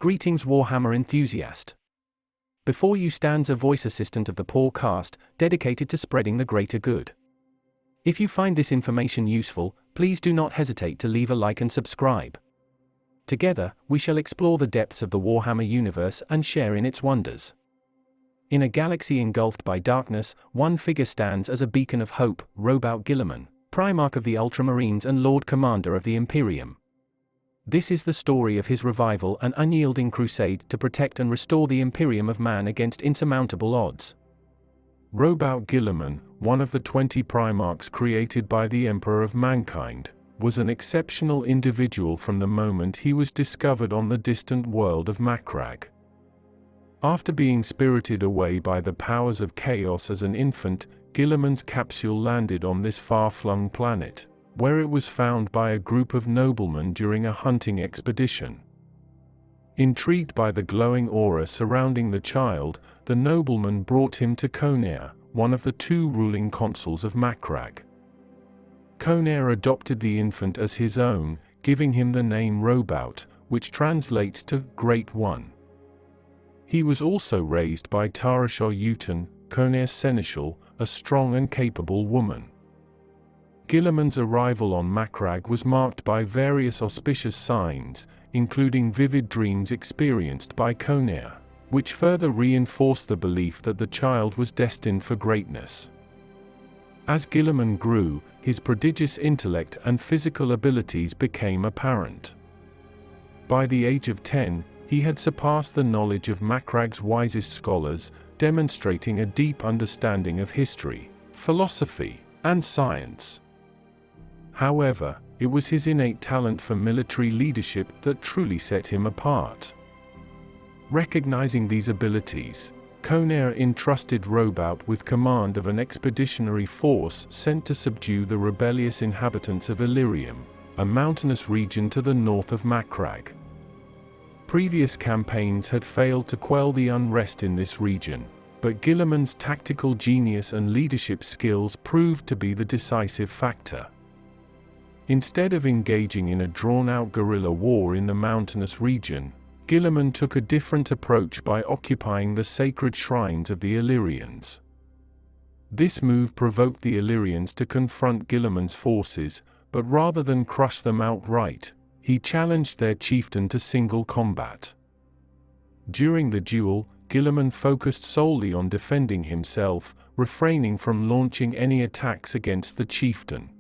Greetings Warhammer enthusiast. Before you stands a voice assistant of the podcast, dedicated to spreading the greater good. If you find this information useful, please do not hesitate to leave a like and subscribe. Together, we shall explore the depths of the Warhammer universe and share in its wonders. In a galaxy engulfed by darkness, one figure stands as a beacon of hope, Roboute Guilliman, Primarch of the Ultramarines and Lord Commander of the Imperium. This is the story of his revival and unyielding crusade to protect and restore the Imperium of man against insurmountable odds. Roboute Guilliman, one of the 20 Primarchs created by the Emperor of Mankind, was an exceptional individual from the moment he was discovered on the distant world of Macragge. After being spirited away by the powers of chaos as an infant, Guilliman's capsule landed on this far-flung planet, where it was found by a group of noblemen during a hunting expedition. Intrigued by the glowing aura surrounding the child, the noblemen brought him to Conair, one of the two ruling consuls of Macragge. Conair adopted the infant as his own, giving him the name Roboute, which translates to Great One. He was also raised by Terra, Conair's seneschal, a strong and capable woman. Guilliman's arrival on Macragge was marked by various auspicious signs, including vivid dreams experienced by Conair, which further reinforced the belief that the child was destined for greatness. As Guilliman grew, his prodigious intellect and physical abilities became apparent. By the age of 10, he had surpassed the knowledge of Macragge's wisest scholars, demonstrating a deep understanding of history, philosophy, and science. However, it was his innate talent for military leadership that truly set him apart. Recognizing these abilities, Conair entrusted Roboute with command of an expeditionary force sent to subdue the rebellious inhabitants of Imperium, a mountainous region to the north of Macragge. Previous campaigns had failed to quell the unrest in this region, but Guilliman's tactical genius and leadership skills proved to be the decisive factor. Instead of engaging in a drawn-out guerrilla war in the mountainous region, Guilliman took a different approach by occupying the sacred shrines of the Illyrians. This move provoked the Illyrians to confront Guilliman's forces, but rather than crush them outright, he challenged their chieftain to single combat. During the duel, Guilliman focused solely on defending himself, refraining from launching any attacks against the chieftain.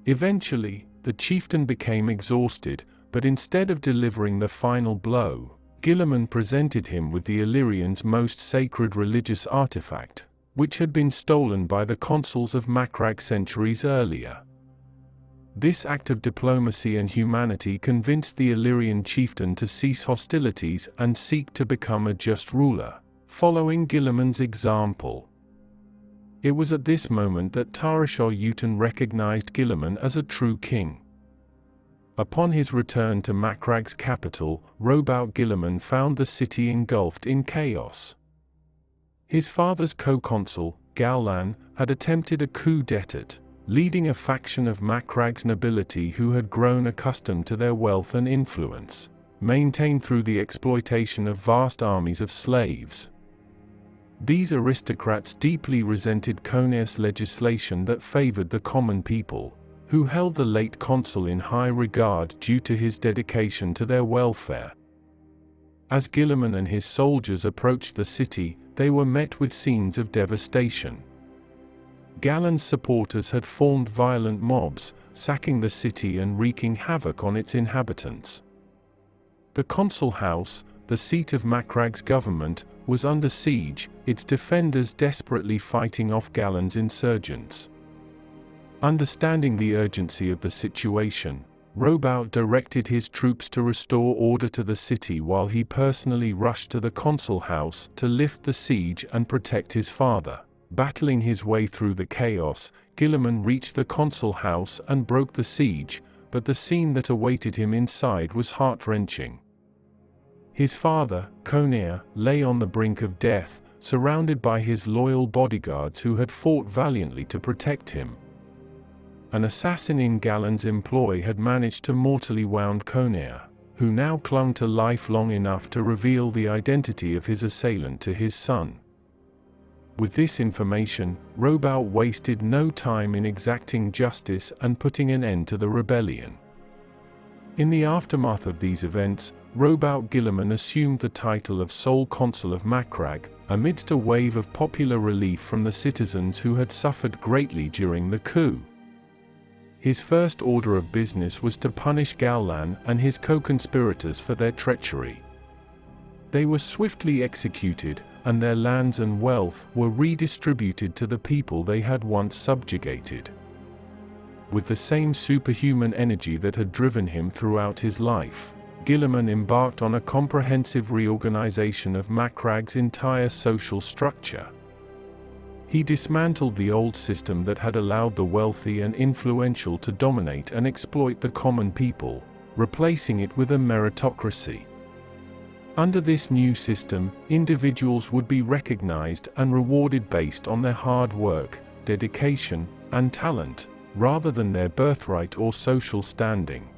Eventually, the chieftain became exhausted, but instead of delivering the final blow, Guilliman presented him with the Illyrians' most sacred religious artifact, which had been stolen by the consuls of Macragge centuries earlier. This act of diplomacy and humanity convinced the Illyrian chieftain to cease hostilities and seek to become a just ruler, following Guilliman's example. It was at this moment that Terra recognized Guilliman as a true king. Upon his return to Macragge's capital, Roboute Guilliman found the city engulfed in chaos. His father's co-consul, Gallan, had attempted a coup d'état, leading a faction of Macragge's nobility who had grown accustomed to their wealth and influence, maintained through the exploitation of vast armies of slaves. These aristocrats deeply resented Conair's legislation that favored the common people, who held the late consul in high regard due to his dedication to their welfare. As Guilliman and his soldiers approached the city, they were met with scenes of devastation. Gallan's supporters had formed violent mobs, sacking the city and wreaking havoc on its inhabitants. The consul house, the seat of Macragge's government, was under siege, its defenders desperately fighting off Gallan's insurgents. Understanding the urgency of the situation, Roboute directed his troops to restore order to the city while he personally rushed to the consul house to lift the siege and protect his father. Battling his way through the chaos, Guilliman reached the consul house and broke the siege, but the scene that awaited him inside was heart-wrenching. His father, Conair, lay on the brink of death, surrounded by his loyal bodyguards who had fought valiantly to protect him. An assassin in Gallan's employ had managed to mortally wound Conair, who now clung to life long enough to reveal the identity of his assailant to his son. With this information, Roboute wasted no time in exacting justice and putting an end to the rebellion. In the aftermath of these events, Roboute Guilliman assumed the title of sole consul of Macragge, amidst a wave of popular relief from the citizens who had suffered greatly during the coup. His first order of business was to punish Gallan and his co-conspirators for their treachery. They were swiftly executed, and their lands and wealth were redistributed to the people they had once subjugated. With the same superhuman energy that had driven him throughout his life, Guilliman embarked on a comprehensive reorganization of Macragge's entire social structure. He dismantled the old system that had allowed the wealthy and influential to dominate and exploit the common people, replacing it with a meritocracy. Under this new system, individuals would be recognized and rewarded based on their hard work, dedication, and talent, rather than their birthright or social standing.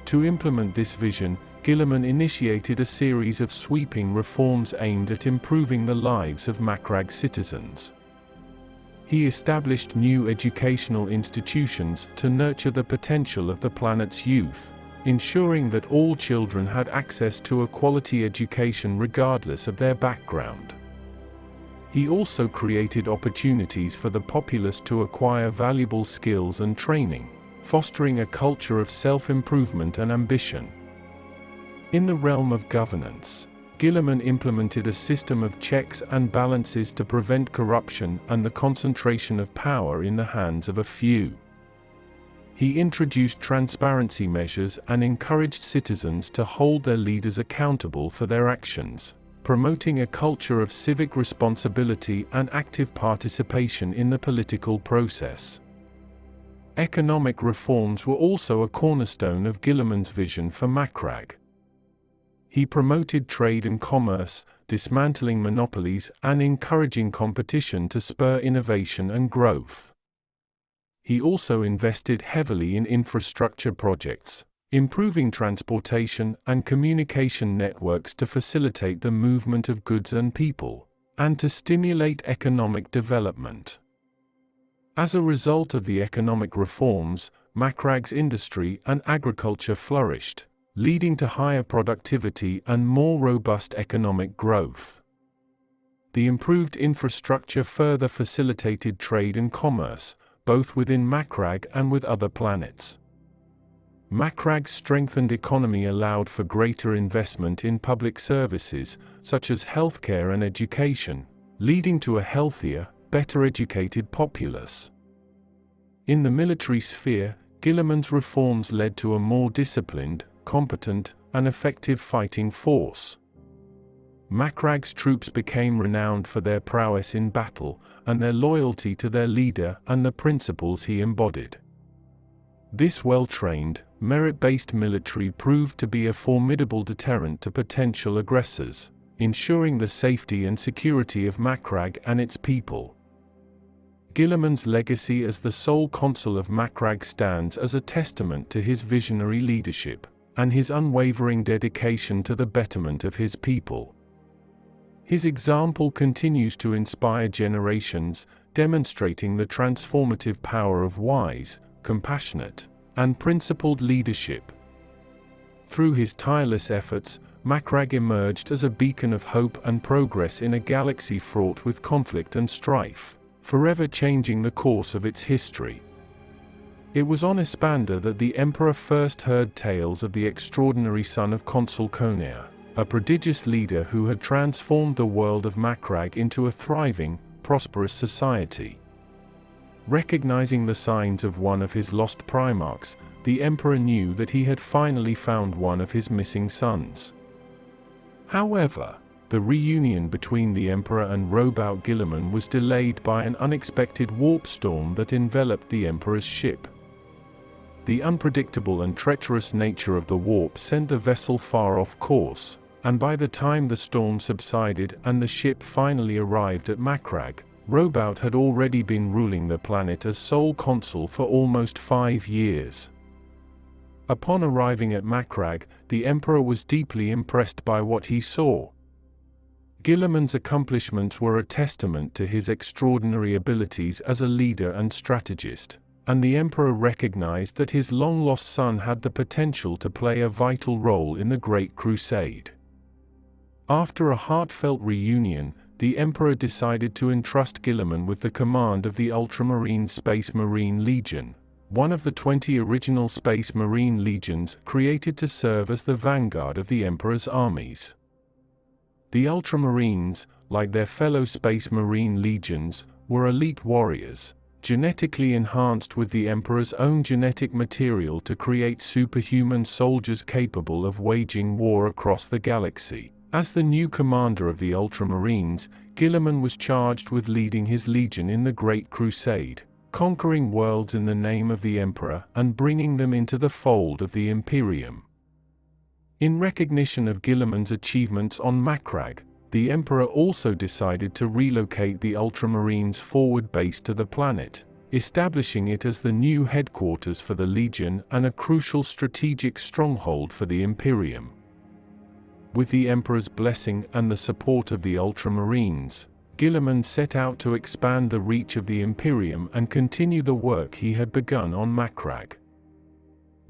To implement this vision, Guilliman initiated a series of sweeping reforms aimed at improving the lives of Macragge citizens. He established new educational institutions to nurture the potential of the planet's youth, ensuring that all children had access to a quality education regardless of their background. He also created opportunities for the populace to acquire valuable skills and training, fostering a culture of self-improvement and ambition. In the realm of governance, Guilliman implemented a system of checks and balances to prevent corruption and the concentration of power in the hands of a few. He introduced transparency measures and encouraged citizens to hold their leaders accountable for their actions, promoting a culture of civic responsibility and active participation in the political process. Economic reforms were also a cornerstone of Guilliman's vision for Macragge. He promoted trade and commerce, dismantling monopolies and encouraging competition to spur innovation and growth. He also invested heavily in infrastructure projects, improving transportation and communication networks to facilitate the movement of goods and people, and to stimulate economic development. As a result of the economic reforms, Macragge's industry and agriculture flourished, leading to higher productivity and more robust economic growth. The improved infrastructure further facilitated trade and commerce, both within Macragge and with other planets. Macragge's strengthened economy allowed for greater investment in public services, such as healthcare and education, leading to a healthier, better educated populace. In the military sphere, Guilliman's reforms led to a more disciplined, competent, and effective fighting force. Macragge's troops became renowned for their prowess in battle, and their loyalty to their leader and the principles he embodied. This well-trained, merit-based military proved to be a formidable deterrent to potential aggressors, ensuring the safety and security of Macragge and its people. Guilliman's legacy as the sole consul of Macragge stands as a testament to his visionary leadership and his unwavering dedication to the betterment of his people. His example continues to inspire generations, demonstrating the transformative power of wise, compassionate, and principled leadership. Through his tireless efforts, Macragge emerged as a beacon of hope and progress in a galaxy fraught with conflict and strife, forever changing the course of its history. It was on Espander that the Emperor first heard tales of the extraordinary son of Consul Conair, a prodigious leader who had transformed the world of Macragge into a thriving, prosperous society. Recognizing the signs of one of his lost Primarchs, the Emperor knew that he had finally found one of his missing sons. However, the reunion between the Emperor and Roboute Guilliman was delayed by an unexpected warp storm that enveloped the Emperor's ship. The unpredictable and treacherous nature of the warp sent the vessel far off course, and by the time the storm subsided and the ship finally arrived at Macragge, Roboute had already been ruling the planet as sole consul for almost 5 years. Upon arriving at Macragge, the Emperor was deeply impressed by what he saw. Guilliman's accomplishments were a testament to his extraordinary abilities as a leader and strategist, and the Emperor recognized that his long-lost son had the potential to play a vital role in the Great Crusade. After a heartfelt reunion, the Emperor decided to entrust Guilliman with the command of the Ultramarine Space Marine Legion, one of the 20 original Space Marine Legions created to serve as the vanguard of the Emperor's armies. The Ultramarines, like their fellow Space Marine Legions, were elite warriors, genetically enhanced with the Emperor's own genetic material to create superhuman soldiers capable of waging war across the galaxy. As the new commander of the Ultramarines, Guilliman was charged with leading his legion in the Great Crusade, conquering worlds in the name of the Emperor and bringing them into the fold of the Imperium. In recognition of Guilliman's achievements on Macragge, the Emperor also decided to relocate the Ultramarines' forward base to the planet, establishing it as the new headquarters for the Legion and a crucial strategic stronghold for the Imperium. With the Emperor's blessing and the support of the Ultramarines, Guilliman set out to expand the reach of the Imperium and continue the work he had begun on Macragge.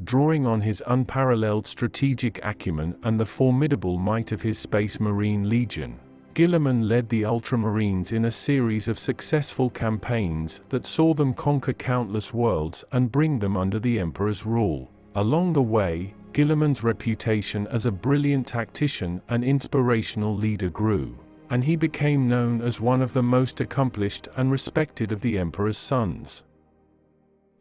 Drawing on his unparalleled strategic acumen and the formidable might of his Space Marine Legion, Guilliman led the Ultramarines in a series of successful campaigns that saw them conquer countless worlds and bring them under the Emperor's rule. Along the way, Guilliman's reputation as a brilliant tactician and inspirational leader grew, and he became known as one of the most accomplished and respected of the Emperor's sons.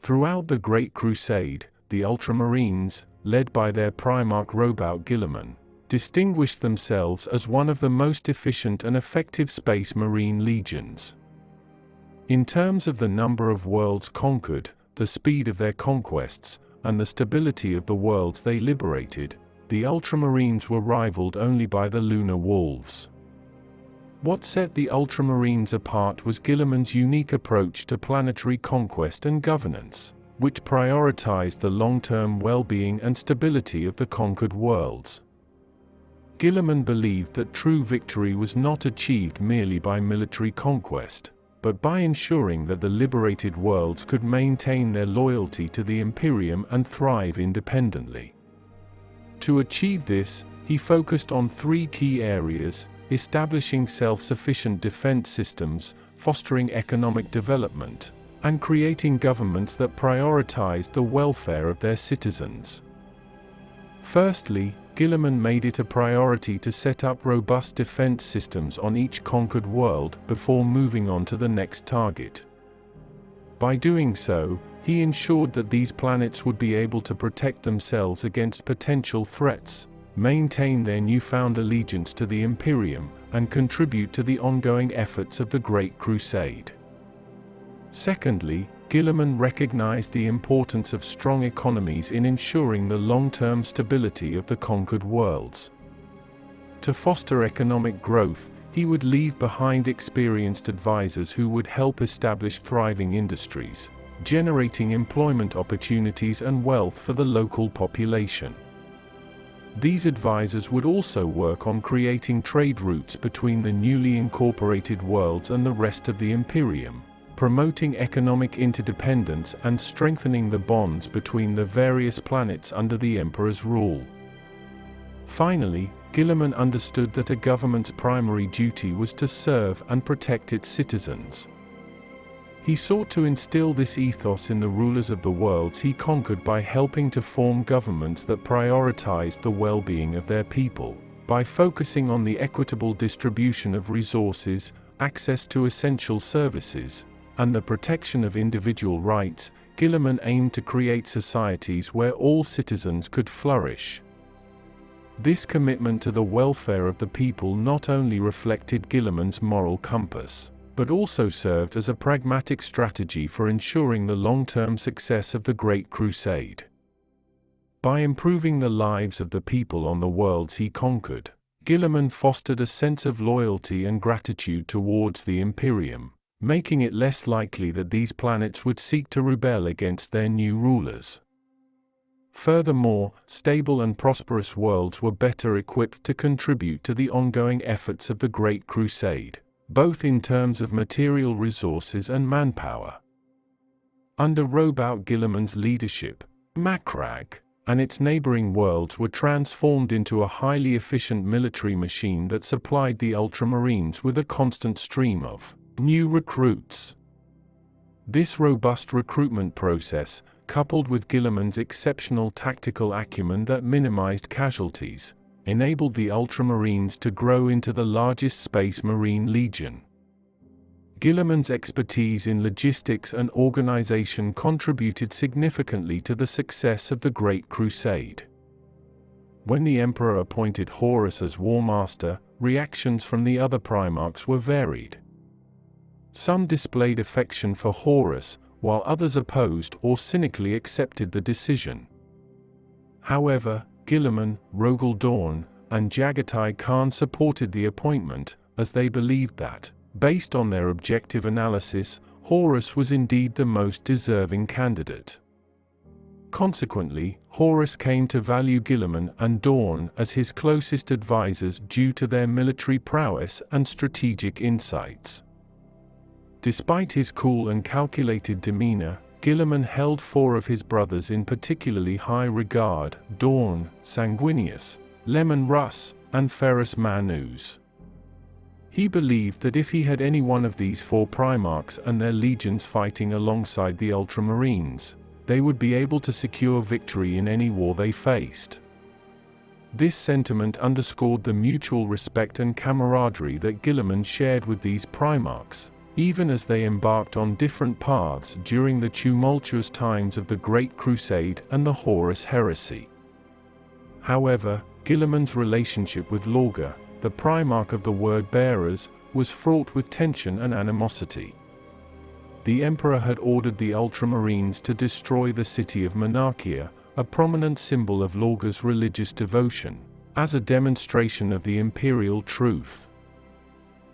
Throughout the Great Crusade, the Ultramarines, led by their Primarch Roboute Guilliman, distinguished themselves as one of the most efficient and effective Space Marine legions. In terms of the number of worlds conquered, the speed of their conquests, and the stability of the worlds they liberated, the Ultramarines were rivaled only by the Lunar Wolves. What set the Ultramarines apart was Guilliman's unique approach to planetary conquest and governance, which prioritized the long-term well-being and stability of the conquered worlds. Guilliman believed that true victory was not achieved merely by military conquest, but by ensuring that the liberated worlds could maintain their loyalty to the Imperium and thrive independently. To achieve this, he focused on three key areas: establishing self-sufficient defense systems, fostering economic development, and creating governments that prioritized the welfare of their citizens. Firstly, Guilliman made it a priority to set up robust defense systems on each conquered world before moving on to the next target. By doing so, he ensured that these planets would be able to protect themselves against potential threats, maintain their newfound allegiance to the Imperium, and contribute to the ongoing efforts of the Great Crusade. Secondly, Guilliman recognized the importance of strong economies in ensuring the long-term stability of the conquered worlds. To foster economic growth, he would leave behind experienced advisors who would help establish thriving industries, generating employment opportunities and wealth for the local population. These advisors would also work on creating trade routes between the newly incorporated worlds and the rest of the Imperium, promoting economic interdependence and strengthening the bonds between the various planets under the Emperor's rule. Finally, Guilliman understood that a government's primary duty was to serve and protect its citizens. He sought to instill this ethos in the rulers of the worlds he conquered by helping to form governments that prioritized the well-being of their people. By focusing on the equitable distribution of resources, access to essential services, and the protection of individual rights, Guilliman aimed to create societies where all citizens could flourish. This commitment to the welfare of the people not only reflected Guilliman's moral compass, but also served as a pragmatic strategy for ensuring the long-term success of the Great Crusade. By improving the lives of the people on the worlds he conquered, Guilliman fostered a sense of loyalty and gratitude towards the Imperium, making it less likely that these planets would seek to rebel against their new rulers. Furthermore, stable and prosperous worlds were better equipped to contribute to the ongoing efforts of the Great Crusade, both in terms of material resources and manpower. Under Roboute Guilliman's leadership, Macragge and its neighboring worlds were transformed into a highly efficient military machine that supplied the Ultramarines with a constant stream of new recruits. This robust recruitment process, coupled with Guilliman's exceptional tactical acumen that minimized casualties, enabled the Ultramarines to grow into the largest Space Marine Legion. Guilliman's expertise in logistics and organization contributed significantly to the success of the Great Crusade. When the Emperor appointed Horus as War Master, reactions from the other Primarchs were varied. Some displayed affection for Horus, while others opposed or cynically accepted the decision. However, Guilliman, Rogal Dorn, and Jagatai Khan supported the appointment, as they believed that, based on their objective analysis, Horus was indeed the most deserving candidate. Consequently, Horus came to value Guilliman and Dorn as his closest advisors due to their military prowess and strategic insights. Despite his cool and calculated demeanor, Guilliman held 4 of his brothers in particularly high regard: Dorn, Sanguinius, Lemon Russ, and Ferrus Manus. He believed that if he had any one of these 4 Primarchs and their legions fighting alongside the Ultramarines, they would be able to secure victory in any war they faced. This sentiment underscored the mutual respect and camaraderie that Guilliman shared with these Primarchs, even as they embarked on different paths during the tumultuous times of the Great Crusade and the Horus Heresy. However, Guilliman's relationship with Lorga, the Primarch of the Word-Bearers, was fraught with tension and animosity. The Emperor had ordered the Ultramarines to destroy the city of Monarchia, a prominent symbol of Lorga's religious devotion, as a demonstration of the imperial truth.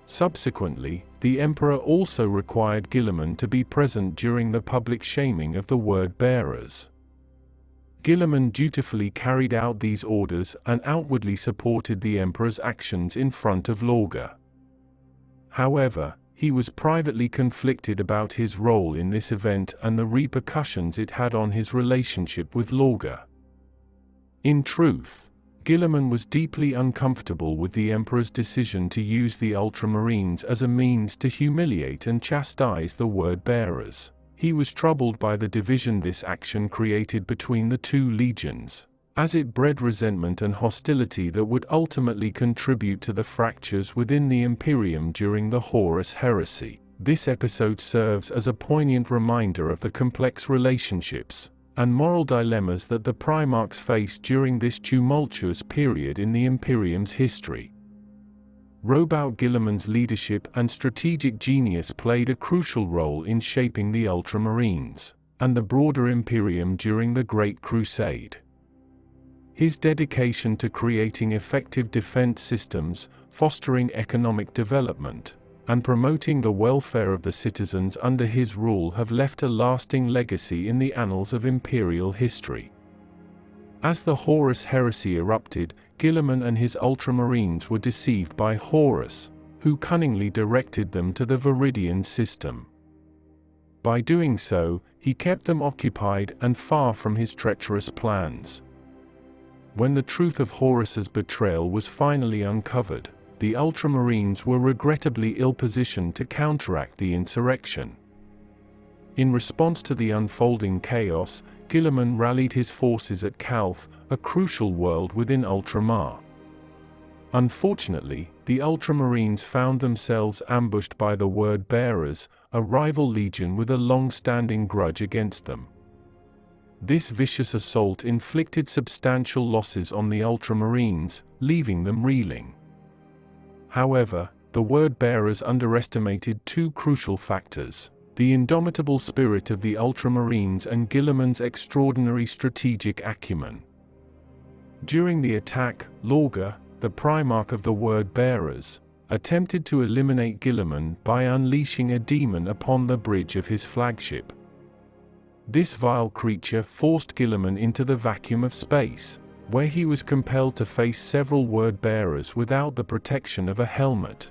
Subsequently, the Emperor also required Guilliman to be present during the public shaming of the Word-Bearers. Guilliman dutifully carried out these orders and outwardly supported the Emperor's actions in front of Lorga. However, he was privately conflicted about his role in this event and the repercussions it had on his relationship with Lorga. In truth, Guilliman was deeply uncomfortable with the Emperor's decision to use the Ultramarines as a means to humiliate and chastise the Word-Bearers. He was troubled by the division this action created between the 2 legions, as it bred resentment and hostility that would ultimately contribute to the fractures within the Imperium during the Horus Heresy. This episode serves as a poignant reminder of the complex relationships and moral dilemmas that the Primarchs faced during this tumultuous period in the Imperium's history. Roboute Guilliman's leadership and strategic genius played a crucial role in shaping the Ultramarines and the broader Imperium during the Great Crusade. His dedication to creating effective defense systems, fostering economic development, and promoting the welfare of the citizens under his rule have left a lasting legacy in the annals of imperial history. As the Horus Heresy erupted, Guilliman and his Ultramarines were deceived by Horus, who cunningly directed them to the Viridian system. By doing so, he kept them occupied and far from his treacherous plans. When the truth of Horus's betrayal was finally uncovered, the Ultramarines were regrettably ill-positioned to counteract the insurrection. In response to the unfolding chaos, Guilliman rallied his forces at Calth, a crucial world within Ultramar. Unfortunately, the Ultramarines found themselves ambushed by the Word-Bearers, a rival legion with a long-standing grudge against them. This vicious assault inflicted substantial losses on the Ultramarines, leaving them reeling. However, the Word-Bearers underestimated 2 crucial factors: the indomitable spirit of the Ultramarines and Guilliman's extraordinary strategic acumen. During the attack, Lorga, the Primarch of the Word-Bearers, attempted to eliminate Guilliman by unleashing a demon upon the bridge of his flagship. This vile creature forced Guilliman into the vacuum of space, where he was compelled to face several word-bearers without the protection of a helmet.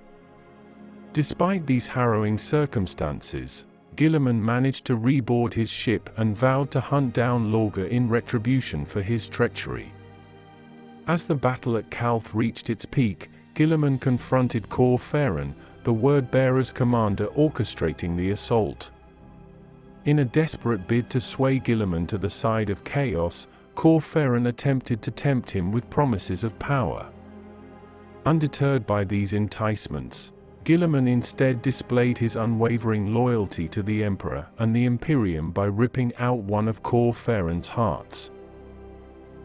Despite these harrowing circumstances, Guilliman managed to reboard his ship and vowed to hunt down Lorga in retribution for his treachery. As the battle at Calth reached its peak, Guilliman confronted Cor Ferran, the word-bearer's commander orchestrating the assault. In a desperate bid to sway Guilliman to the side of chaos, Cor Ferran attempted to tempt him with promises of power. Undeterred by these enticements, Guilliman instead displayed his unwavering loyalty to the Emperor and the Imperium by ripping out one of Cor Ferran's hearts.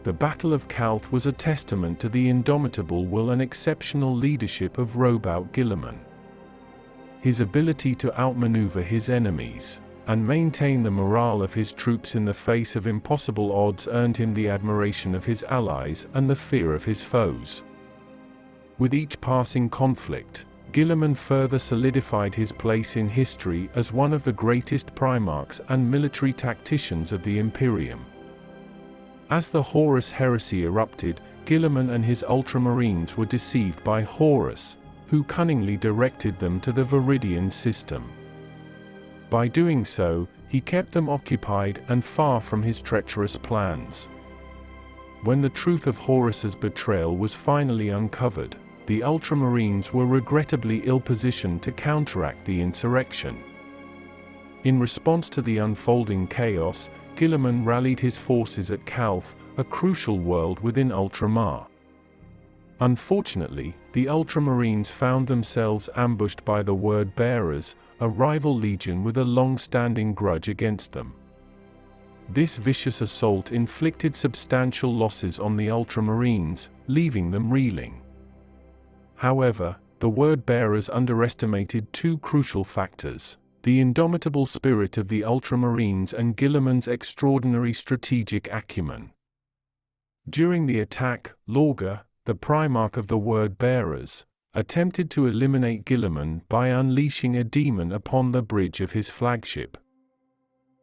The Battle of Calth was a testament to the indomitable will and exceptional leadership of Roboute Guilliman. His ability to outmaneuver his enemies and maintain the morale of his troops in the face of impossible odds earned him the admiration of his allies and the fear of his foes. With each passing conflict, Guilliman further solidified his place in history as one of the greatest primarchs and military tacticians of the Imperium. As the Horus heresy erupted, Guilliman and his Ultramarines were deceived by Horus, who cunningly directed them to the Viridian system. By doing so, he kept them occupied and far from his treacherous plans. When the truth of Horus's betrayal was finally uncovered, the Ultramarines were regrettably ill-positioned to counteract the insurrection. In response to the unfolding chaos, Guilliman rallied his forces at Calth, a crucial world within Ultramar. Unfortunately, the Ultramarines found themselves ambushed by the Word-Bearers, a rival legion with a long-standing grudge against them. This vicious assault inflicted substantial losses on the Ultramarines, leaving them reeling. However, the Word-Bearers underestimated two crucial factors: the indomitable spirit of the Ultramarines and Guilliman's extraordinary strategic acumen. During the attack, Lorga, the Primarch of the Word-Bearers, attempted to eliminate Guilliman by unleashing a demon upon the bridge of his flagship.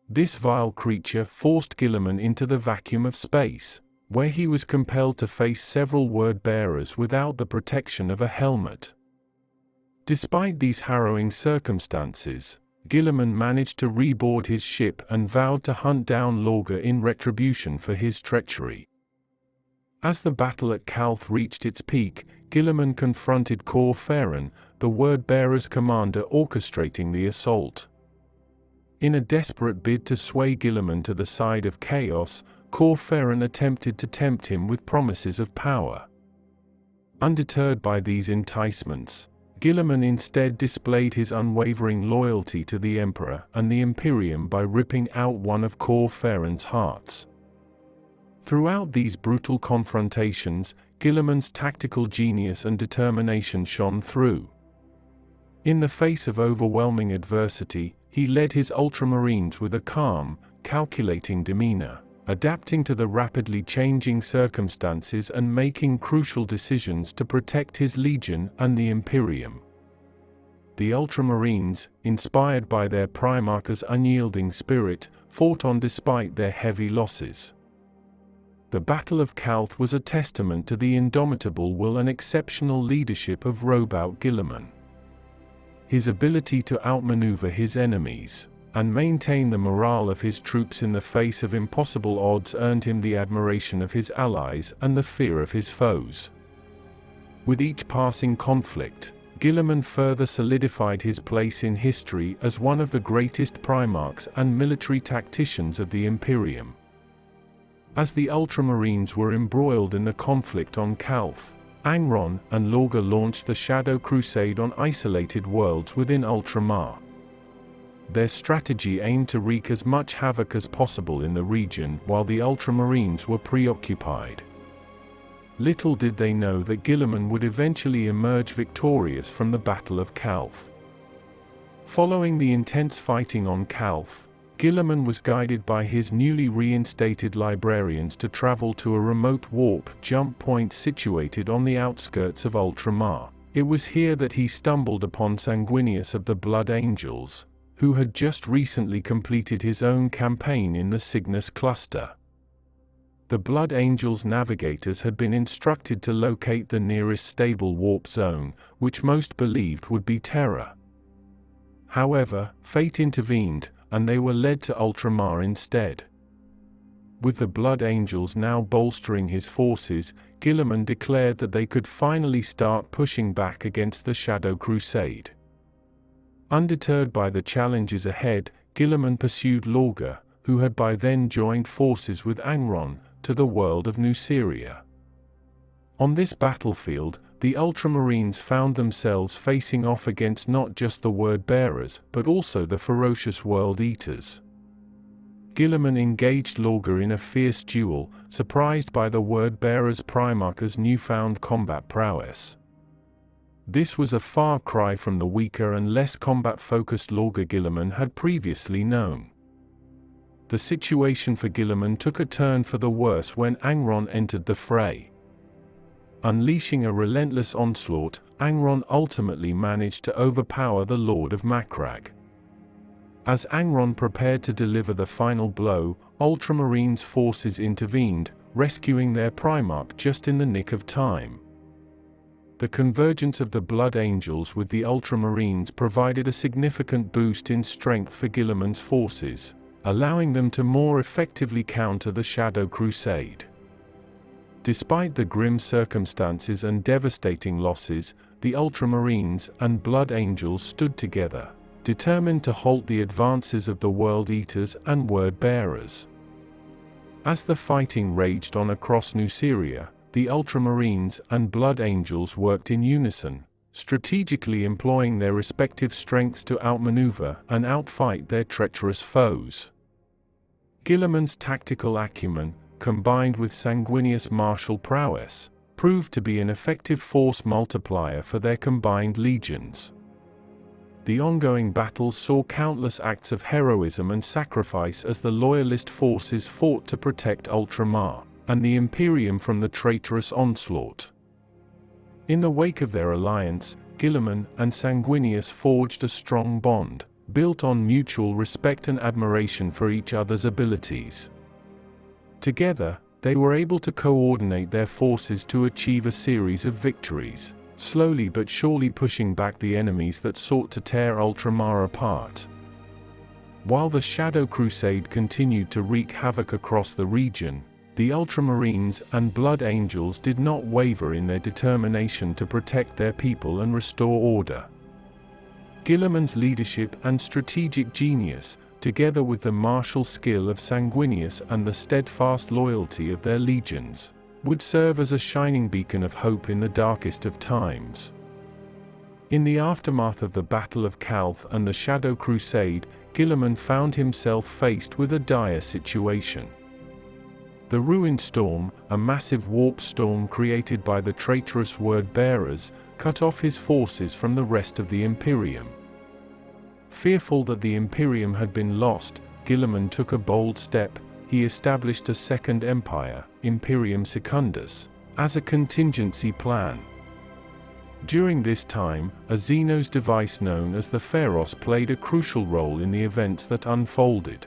This vile creature forced Guilliman into the vacuum of space, where he was compelled to face several word-bearers without the protection of a helmet. Despite these harrowing circumstances, Guilliman managed to reboard his ship and vowed to hunt down Lorga in retribution for his treachery. As the battle at Calth reached its peak, Guilliman confronted Cor Ferran, the word-bearer's commander orchestrating the assault. In a desperate bid to sway Guilliman to the side of chaos, Cor Ferran attempted to tempt him with promises of power. Undeterred by these enticements, Guilliman instead displayed his unwavering loyalty to the Emperor and the Imperium by ripping out one of Cor Ferran's hearts. Throughout these brutal confrontations, Guilliman's tactical genius and determination shone through. In the face of overwhelming adversity, he led his Ultramarines with a calm, calculating demeanor, adapting to the rapidly changing circumstances and making crucial decisions to protect his legion and the Imperium. The Ultramarines, inspired by their Primarch's unyielding spirit, fought on despite their heavy losses. The Battle of Calth was a testament to the indomitable will and exceptional leadership of Roboute Guilliman. His ability to outmaneuver his enemies and maintain the morale of his troops in the face of impossible odds earned him the admiration of his allies and the fear of his foes. With each passing conflict, Guilliman further solidified his place in history as one of the greatest primarchs and military tacticians of the Imperium. As the Ultramarines were embroiled in the conflict on Calth, Angron and Lorga launched the Shadow Crusade on isolated worlds within Ultramar. Their strategy aimed to wreak as much havoc as possible in the region while the Ultramarines were preoccupied. Little did they know that Guilliman would eventually emerge victorious from the Battle of Calth. Following the intense fighting on Calth, Guilliman was guided by his newly reinstated librarians to travel to a remote warp-jump point situated on the outskirts of Ultramar. It was here that he stumbled upon Sanguinius of the Blood Angels, who had just recently completed his own campaign in the Cygnus cluster. The Blood Angels navigators had been instructed to locate the nearest stable warp zone, which most believed would be Terra. However, fate intervened, and they were led to Ultramar instead. With the Blood Angels now bolstering his forces, Guilliman declared that they could finally start pushing back against the Shadow Crusade. Undeterred by the challenges ahead, Guilliman pursued Lorga, who had by then joined forces with Angron, to the world of Nuceria. On this battlefield, the Ultramarines found themselves facing off against not just the Word-Bearers, but also the ferocious World-Eaters. Guilliman engaged Lorga in a fierce duel, surprised by the Word-Bearers' Primarch's newfound combat prowess. This was a far cry from the weaker and less combat-focused Lorga Guilliman had previously known. The situation for Guilliman took a turn for the worse when Angron entered the fray. Unleashing a relentless onslaught, Angron ultimately managed to overpower the Lord of Macragge. As Angron prepared to deliver the final blow, Ultramarines' forces intervened, rescuing their Primarch just in the nick of time. The convergence of the Blood Angels with the Ultramarines provided a significant boost in strength for Guilliman's forces, allowing them to more effectively counter the Shadow Crusade. Despite the grim circumstances and devastating losses, the Ultramarines and Blood Angels stood together, determined to halt the advances of the World-Eaters and Word-Bearers. As the fighting raged on across Nuceria, the Ultramarines and Blood Angels worked in unison, strategically employing their respective strengths to outmaneuver and outfight their treacherous foes. Guilliman's tactical acumen, combined with sanguineous martial prowess, proved to be an effective force multiplier for their combined legions. The ongoing battles saw countless acts of heroism and sacrifice as the Loyalist forces fought to protect Ultramar and the Imperium from the traitorous onslaught. In the wake of their alliance, Guilliman and Sanguinius forged a strong bond, built on mutual respect and admiration for each other's abilities. Together, they were able to coordinate their forces to achieve a series of victories, slowly but surely pushing back the enemies that sought to tear Ultramar apart. While the Shadow Crusade continued to wreak havoc across the region, the Ultramarines and Blood Angels did not waver in their determination to protect their people and restore order. Guilliman's leadership and strategic genius, together with the martial skill of Sanguinius and the steadfast loyalty of their legions, would serve as a shining beacon of hope in the darkest of times. In the aftermath of the Battle of Calth and the Shadow Crusade, Guilliman found himself faced with a dire situation. The Ruined Storm, a massive warp storm created by the traitorous Word-Bearers, cut off his forces from the rest of the Imperium. Fearful that the Imperium had been lost, Guilliman took a bold step. He established a second empire, Imperium Secundus, as a contingency plan. During this time, a Xenos device known as the Pharos played a crucial role in the events that unfolded.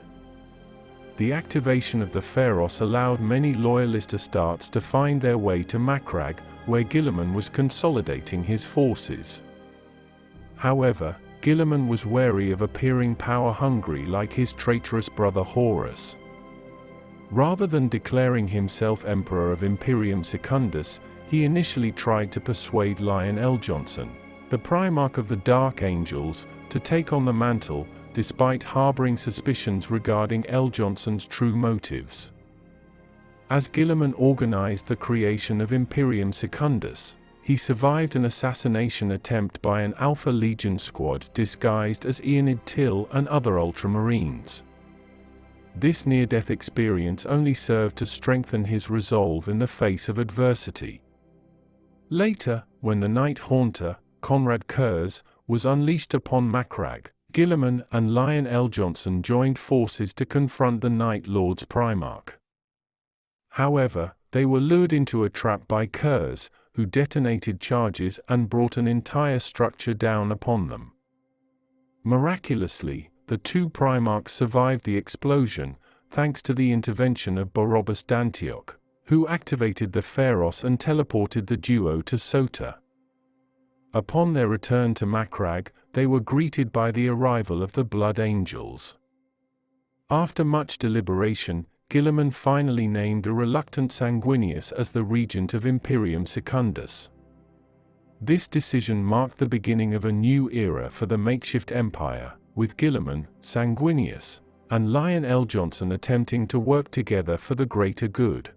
The activation of the Pharos allowed many Loyalist Astartes to find their way to Macragge, where Guilliman was consolidating his forces. However, Guilliman was wary of appearing power-hungry like his traitorous brother Horus. Rather than declaring himself Emperor of Imperium Secundus, he initially tried to persuade Lion Eljonson, the Primarch of the Dark Angels, to take on the mantle, despite harboring suspicions regarding Eljonson's true motives. As Guilliman organized the creation of Imperium Secundus, he survived an assassination attempt by an Alpha Legion squad disguised as Aeonid Till and other Ultramarines. This near-death experience only served to strengthen his resolve in the face of adversity. Later, when the Night Haunter, Conrad Kurz, was unleashed upon Macragge, Guilliman and Lion Eljonson joined forces to confront the Night Lord's Primarch. However, they were lured into a trap by Kurz, who detonated charges and brought an entire structure down upon them. Miraculously, the two Primarchs survived the explosion, thanks to the intervention of Barabas d'Antioch, who activated the Pharos and teleported the duo to Sota. Upon their return to Macragge, they were greeted by the arrival of the Blood Angels. After much deliberation, Guilliman finally named a reluctant Sanguinius as the regent of Imperium Secundus. This decision marked the beginning of a new era for the makeshift empire, with Guilliman, Sanguinius, and Lion L. Johnson attempting to work together for the greater good.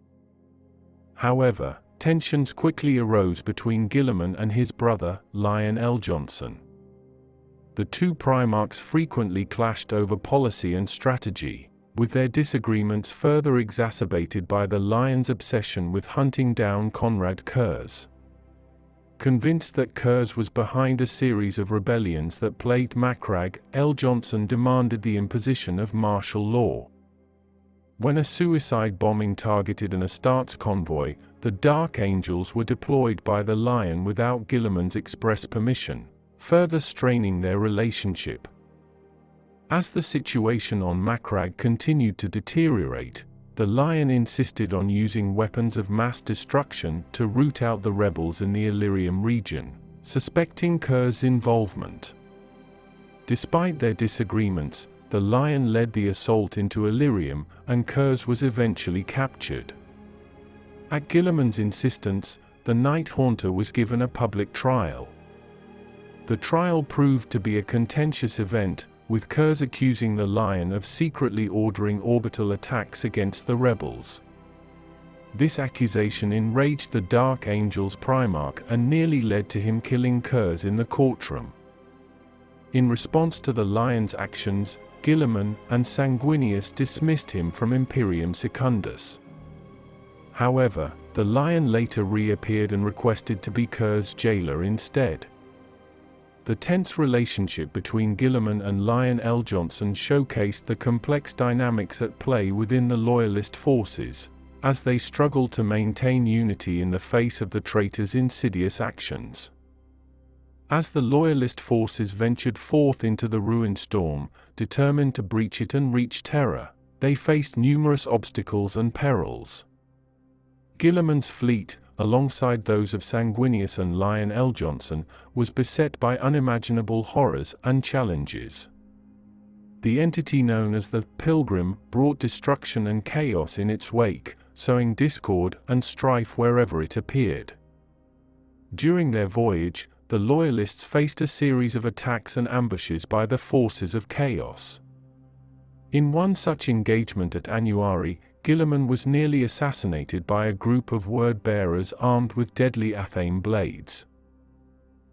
However, tensions quickly arose between Guilliman and his brother, Lion L. Johnson. The two Primarchs frequently clashed over policy and strategy, with their disagreements further exacerbated by the Lion's obsession with hunting down Conrad Kurz. Convinced that Kurz was behind a series of rebellions that plagued Macragge, L. Johnson demanded the imposition of martial law. When a suicide bombing targeted an Astartes convoy, the Dark Angels were deployed by the Lion without Guilliman's express permission, further straining their relationship. As the situation on Macragge continued to deteriorate, the Lion insisted on using weapons of mass destruction to root out the rebels in the Imperium region, suspecting Kurz's involvement. Despite their disagreements, the Lion led the assault into Illyrium, and Kurz was eventually captured. At Guilliman's insistence, the Night Haunter was given a public trial. The trial proved to be a contentious event, with Kurz accusing the Lion of secretly ordering orbital attacks against the rebels. This accusation enraged the Dark Angels Primarch and nearly led to him killing Kurz in the courtroom. In response to the Lion's actions, Guilliman and Sanguinius dismissed him from Imperium Secundus. However, the Lion later reappeared and requested to be Kurz's jailer instead. The tense relationship between Guilliman and Lion L. Johnson showcased the complex dynamics at play within the Loyalist forces, as they struggled to maintain unity in the face of the traitor's insidious actions. As the Loyalist forces ventured forth into the ruined storm, determined to breach it and reach Terra, they faced numerous obstacles and perils. Guilliman's fleet, alongside those of Sanguinius and Lion L. Johnson, was beset by unimaginable horrors and challenges. The entity known as the Pilgrim brought destruction and chaos in its wake, sowing discord and strife wherever it appeared. During their voyage, the Loyalists faced a series of attacks and ambushes by the forces of chaos. In one such engagement at Annuari, Guilliman was nearly assassinated by a group of word-bearers armed with deadly athame blades.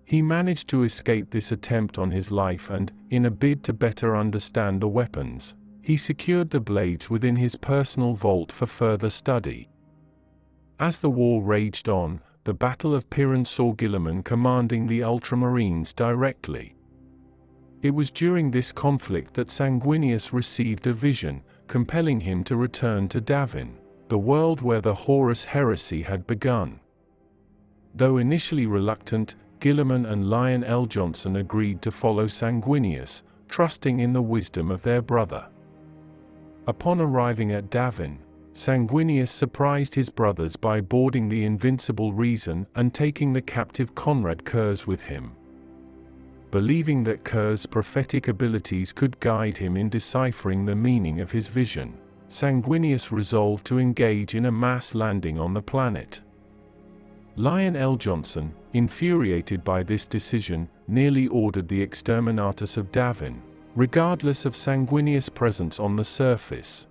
He managed to escape this attempt on his life and, in a bid to better understand the weapons, he secured the blades within his personal vault for further study. As the war raged on, the Battle of Piran saw Guilliman commanding the Ultramarines directly. It was during this conflict that Sanguinius received a vision, compelling him to return to Davin, the world where the Horus heresy had begun. Though initially reluctant, Guilliman and Lion L. Johnson agreed to follow Sanguinius, trusting in the wisdom of their brother. Upon arriving at Davin, Sanguinius surprised his brothers by boarding the Invincible Reason and taking the captive Conrad Kurz with him. Believing that Kurz's prophetic abilities could guide him in deciphering the meaning of his vision, Sanguinius resolved to engage in a mass landing on the planet. Lion L. Johnson, infuriated by this decision, nearly ordered the exterminatus of Davin, regardless of Sanguinius' presence on the surface.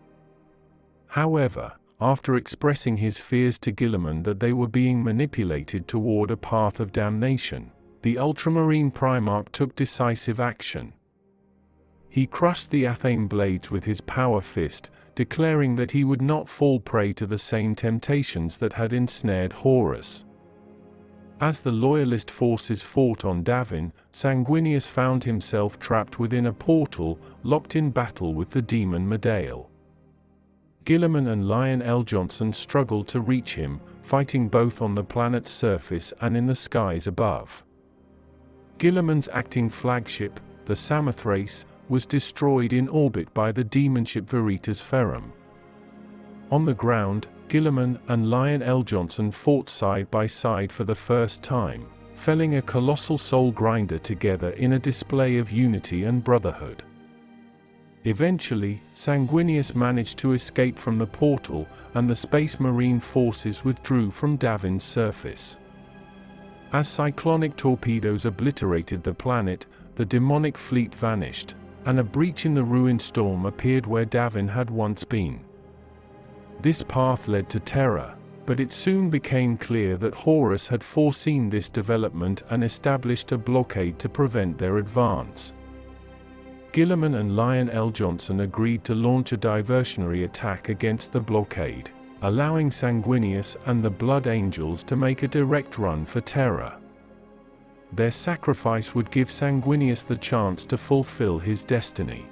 However, after expressing his fears to Guilliman that they were being manipulated toward a path of damnation, the Ultramarine Primarch took decisive action. He crushed the athame blades with his power fist, declaring that he would not fall prey to the same temptations that had ensnared Horus. As the Loyalist forces fought on Davin, Sanguinius found himself trapped within a portal, locked in battle with the demon Medail. Guilliman and Lion L. Johnson struggled to reach him, fighting both on the planet's surface and in the skies above. Guilliman's acting flagship, the Samothrace, was destroyed in orbit by the demon ship Veritas Ferrum. On the ground, Guilliman and Lion L. Johnson fought side by side for the first time, felling a colossal soul grinder together in a display of unity and brotherhood. Eventually, Sanguinius managed to escape from the portal, and the Space Marine forces withdrew from Davin's surface. As cyclonic torpedoes obliterated the planet, the demonic fleet vanished, and a breach in the ruined storm appeared where Davin had once been. This path led to Terra, but it soon became clear that Horus had foreseen this development and established a blockade to prevent their advance. Guilliman and Lion L. Johnson agreed to launch a diversionary attack against the blockade, allowing Sanguinius and the Blood Angels to make a direct run for Terra. Their sacrifice would give Sanguinius the chance to fulfill his destiny.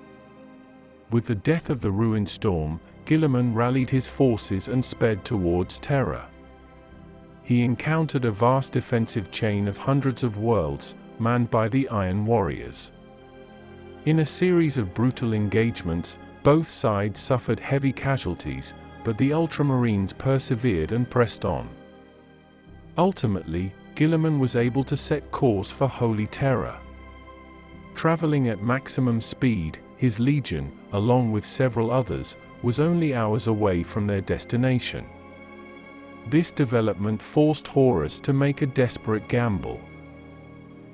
With the death of the ruined storm, Guilliman rallied his forces and sped towards Terra. He encountered a vast defensive chain of hundreds of worlds, manned by the Iron Warriors. In a series of brutal engagements, both sides suffered heavy casualties, but the Ultramarines persevered and pressed on. Ultimately, Guilliman was able to set course for Holy Terra. Traveling at maximum speed, his legion, along with several others, was only hours away from their destination. This development forced Horus to make a desperate gamble.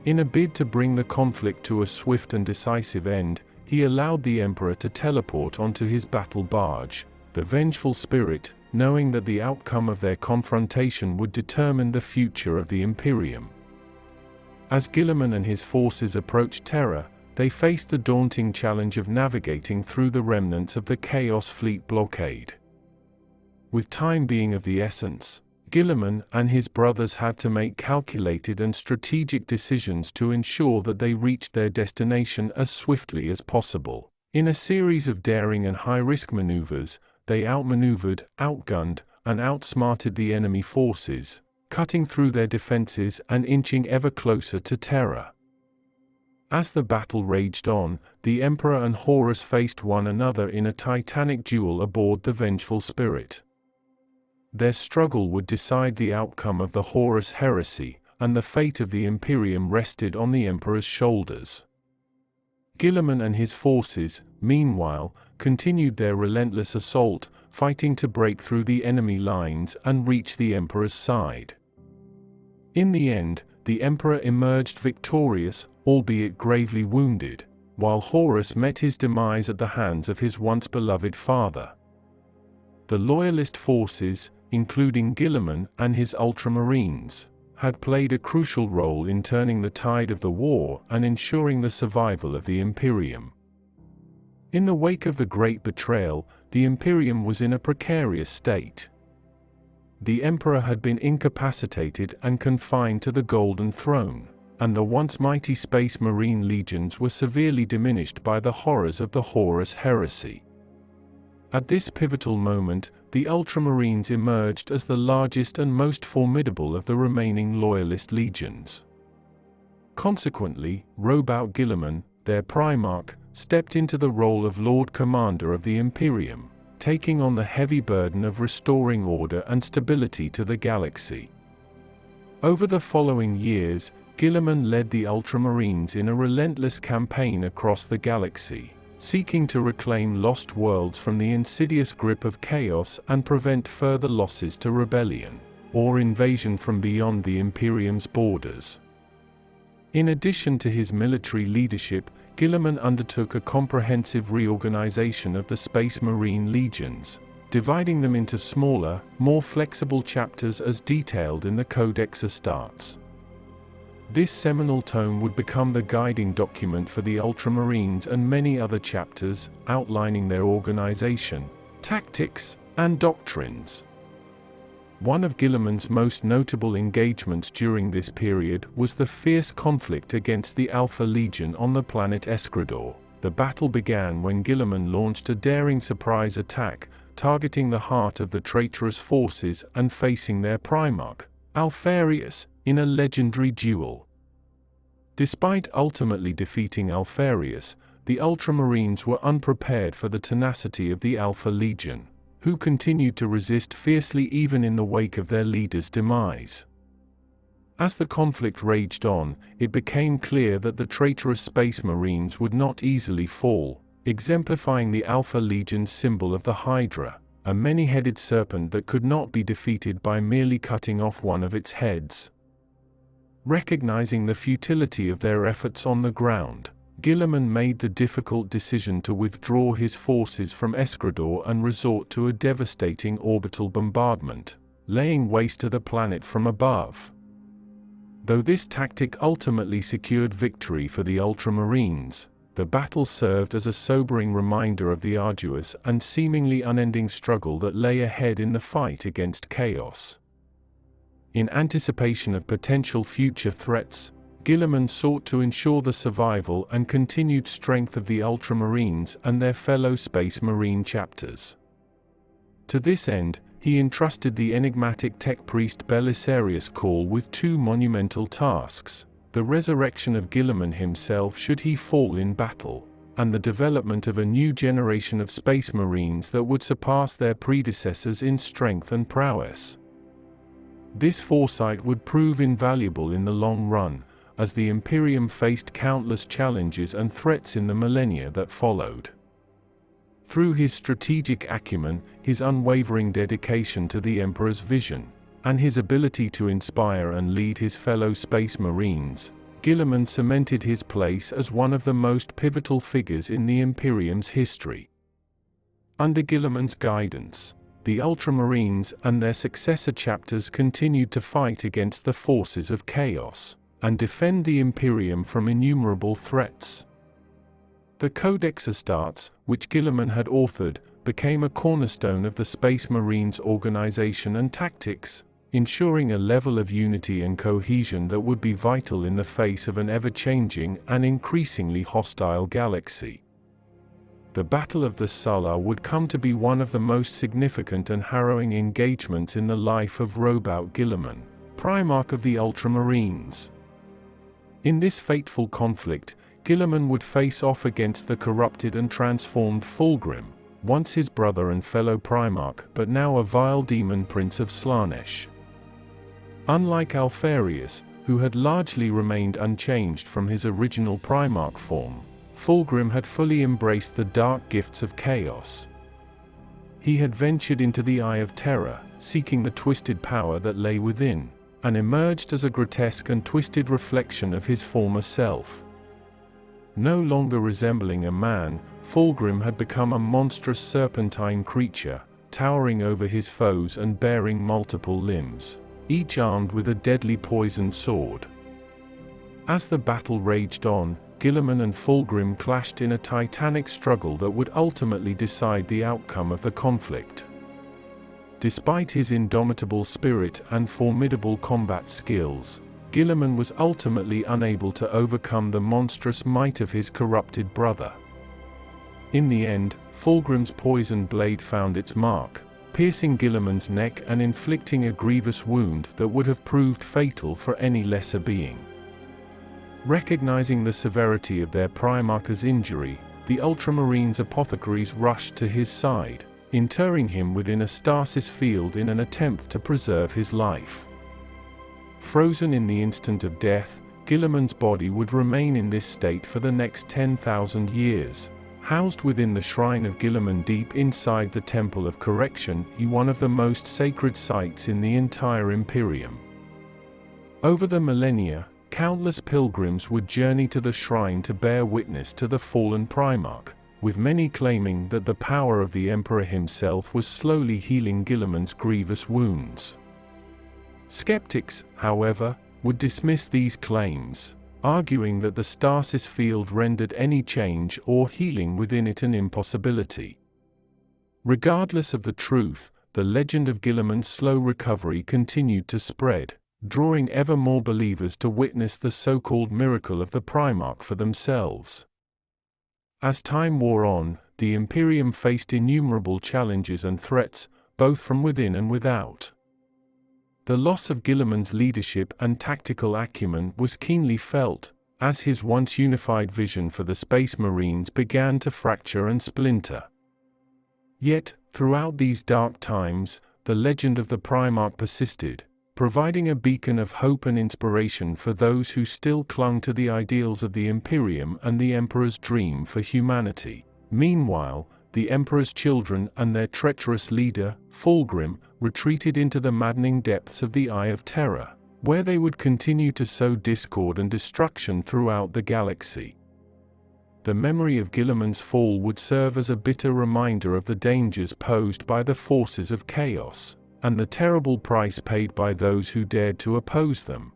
In a bid to bring the conflict to a swift and decisive end, he allowed the Emperor to teleport onto his battle barge, the Vengeful Spirit, knowing that the outcome of their confrontation would determine the future of the Imperium. As Guilliman and his forces approached Terra, they faced the daunting challenge of navigating through the remnants of the Chaos Fleet blockade. With time being of the essence, Guilliman and his brothers had to make calculated and strategic decisions to ensure that they reached their destination as swiftly as possible. In a series of daring and high-risk maneuvers, they outmaneuvered, outgunned, and outsmarted the enemy forces, cutting through their defenses and inching ever closer to Terra. As the battle raged on, the Emperor and Horus faced one another in a titanic duel aboard the Vengeful Spirit. Their struggle would decide the outcome of the Horus heresy, and the fate of the Imperium rested on the Emperor's shoulders. Guilliman and his forces, meanwhile, continued their relentless assault, fighting to break through the enemy lines and reach the Emperor's side. In the end, the Emperor emerged victorious, albeit gravely wounded, while Horus met his demise at the hands of his once beloved father. The Loyalist forces, including Guilliman and his Ultramarines, had played a crucial role in turning the tide of the war and ensuring the survival of the Imperium. In the wake of the Great Betrayal, the Imperium was in a precarious state. The Emperor had been incapacitated and confined to the Golden Throne, and the once mighty Space Marine legions were severely diminished by the horrors of the Horus heresy. At this pivotal moment, the Ultramarines emerged as the largest and most formidable of the remaining Loyalist legions. Consequently, Roboute Guilliman, their Primarch, stepped into the role of Lord Commander of the Imperium, taking on the heavy burden of restoring order and stability to the galaxy. Over the following years, Guilliman led the Ultramarines in a relentless campaign across the galaxy, seeking to reclaim lost worlds from the insidious grip of chaos and prevent further losses to rebellion, or invasion from beyond the Imperium's borders. In addition to his military leadership, Guilliman undertook a comprehensive reorganization of the Space Marine legions, dividing them into smaller, more flexible chapters as detailed in the Codex Astartes. This seminal tome would become the guiding document for the Ultramarines and many other chapters, outlining their organization, tactics, and doctrines. One of Guilliman's most notable engagements during this period was the fierce conflict against the Alpha Legion on the planet Escrador. The battle began when Guilliman launched a daring surprise attack, targeting the heart of the traitorous forces and facing their Primarch, Alpharius, in a legendary duel. Despite ultimately defeating Alpharius, the Ultramarines were unprepared for the tenacity of the Alpha Legion, who continued to resist fiercely even in the wake of their leader's demise. As the conflict raged on, it became clear that the traitorous Space Marines would not easily fall, exemplifying the Alpha Legion's symbol of the Hydra, a many-headed serpent that could not be defeated by merely cutting off one of its heads. Recognizing the futility of their efforts on the ground, Guilliman made the difficult decision to withdraw his forces from Escrador and resort to a devastating orbital bombardment, laying waste to the planet from above. Though this tactic ultimately secured victory for the Ultramarines, the battle served as a sobering reminder of the arduous and seemingly unending struggle that lay ahead in the fight against chaos. In anticipation of potential future threats, Guilliman sought to ensure the survival and continued strength of the Ultramarines and their fellow Space Marine chapters. To this end, he entrusted the enigmatic tech priest Belisarius Call with two monumental tasks: the resurrection of Guilliman himself should he fall in battle, and the development of a new generation of Space Marines that would surpass their predecessors in strength and prowess. This foresight would prove invaluable in the long run, as the Imperium faced countless challenges and threats in the millennia that followed. Through his strategic acumen, his unwavering dedication to the Emperor's vision, and his ability to inspire and lead his fellow Space Marines, Guilliman cemented his place as one of the most pivotal figures in the Imperium's history. Under Guilliman's guidance, the Ultramarines and their successor chapters continued to fight against the forces of chaos, and defend the Imperium from innumerable threats. The Codex Astartes, which Guilliman had authored, became a cornerstone of the Space Marines' organization and tactics, ensuring a level of unity and cohesion that would be vital in the face of an ever-changing and increasingly hostile galaxy. The Battle of Thessala would come to be one of the most significant and harrowing engagements in the life of Roboute Guilliman, Primarch of the Ultramarines. In this fateful conflict, Guilliman would face off against the corrupted and transformed Fulgrim, once his brother and fellow Primarch but now a vile demon prince of Slaanesh. Unlike Alpharius, who had largely remained unchanged from his original Primarch form, Fulgrim had fully embraced the dark gifts of chaos. He had ventured into the Eye of Terra, seeking the twisted power that lay within, and emerged as a grotesque and twisted reflection of his former self. No longer resembling a man, Fulgrim had become a monstrous serpentine creature, towering over his foes and bearing multiple limbs, each armed with a deadly poisoned sword. As the battle raged on, Guilliman and Fulgrim clashed in a titanic struggle that would ultimately decide the outcome of the conflict. Despite his indomitable spirit and formidable combat skills, Guilliman was ultimately unable to overcome the monstrous might of his corrupted brother. In the end, Fulgrim's poisoned blade found its mark, piercing Guilliman's neck and inflicting a grievous wound that would have proved fatal for any lesser being. Recognizing the severity of their Primarch's injury, the Ultramarines' apothecaries rushed to his side, interring him within a stasis field in an attempt to preserve his life. Frozen in the instant of death, Guilliman's body would remain in this state for the next 10,000 years, housed within the Shrine of Guilliman deep inside the Temple of Correction, one of the most sacred sites in the entire Imperium. Over the millennia, countless pilgrims would journey to the shrine to bear witness to the fallen Primarch, with many claiming that the power of the Emperor himself was slowly healing Guilliman's grievous wounds. Skeptics, however, would dismiss these claims, arguing that the stasis field rendered any change or healing within it an impossibility. Regardless of the truth, the legend of Guilliman's slow recovery continued to spread, drawing ever more believers to witness the so-called miracle of the Primarch for themselves. As time wore on, the Imperium faced innumerable challenges and threats, both from within and without. The loss of Guilliman's leadership and tactical acumen was keenly felt, as his once unified vision for the Space Marines began to fracture and splinter. Yet, throughout these dark times, the legend of the Primarch persisted, providing a beacon of hope and inspiration for those who still clung to the ideals of the Imperium and the Emperor's dream for humanity. Meanwhile, the Emperor's children and their treacherous leader, Fulgrim, retreated into the maddening depths of the Eye of Terra, where they would continue to sow discord and destruction throughout the galaxy. The memory of Guilliman's fall would serve as a bitter reminder of the dangers posed by the forces of chaos, and the terrible price paid by those who dared to oppose them.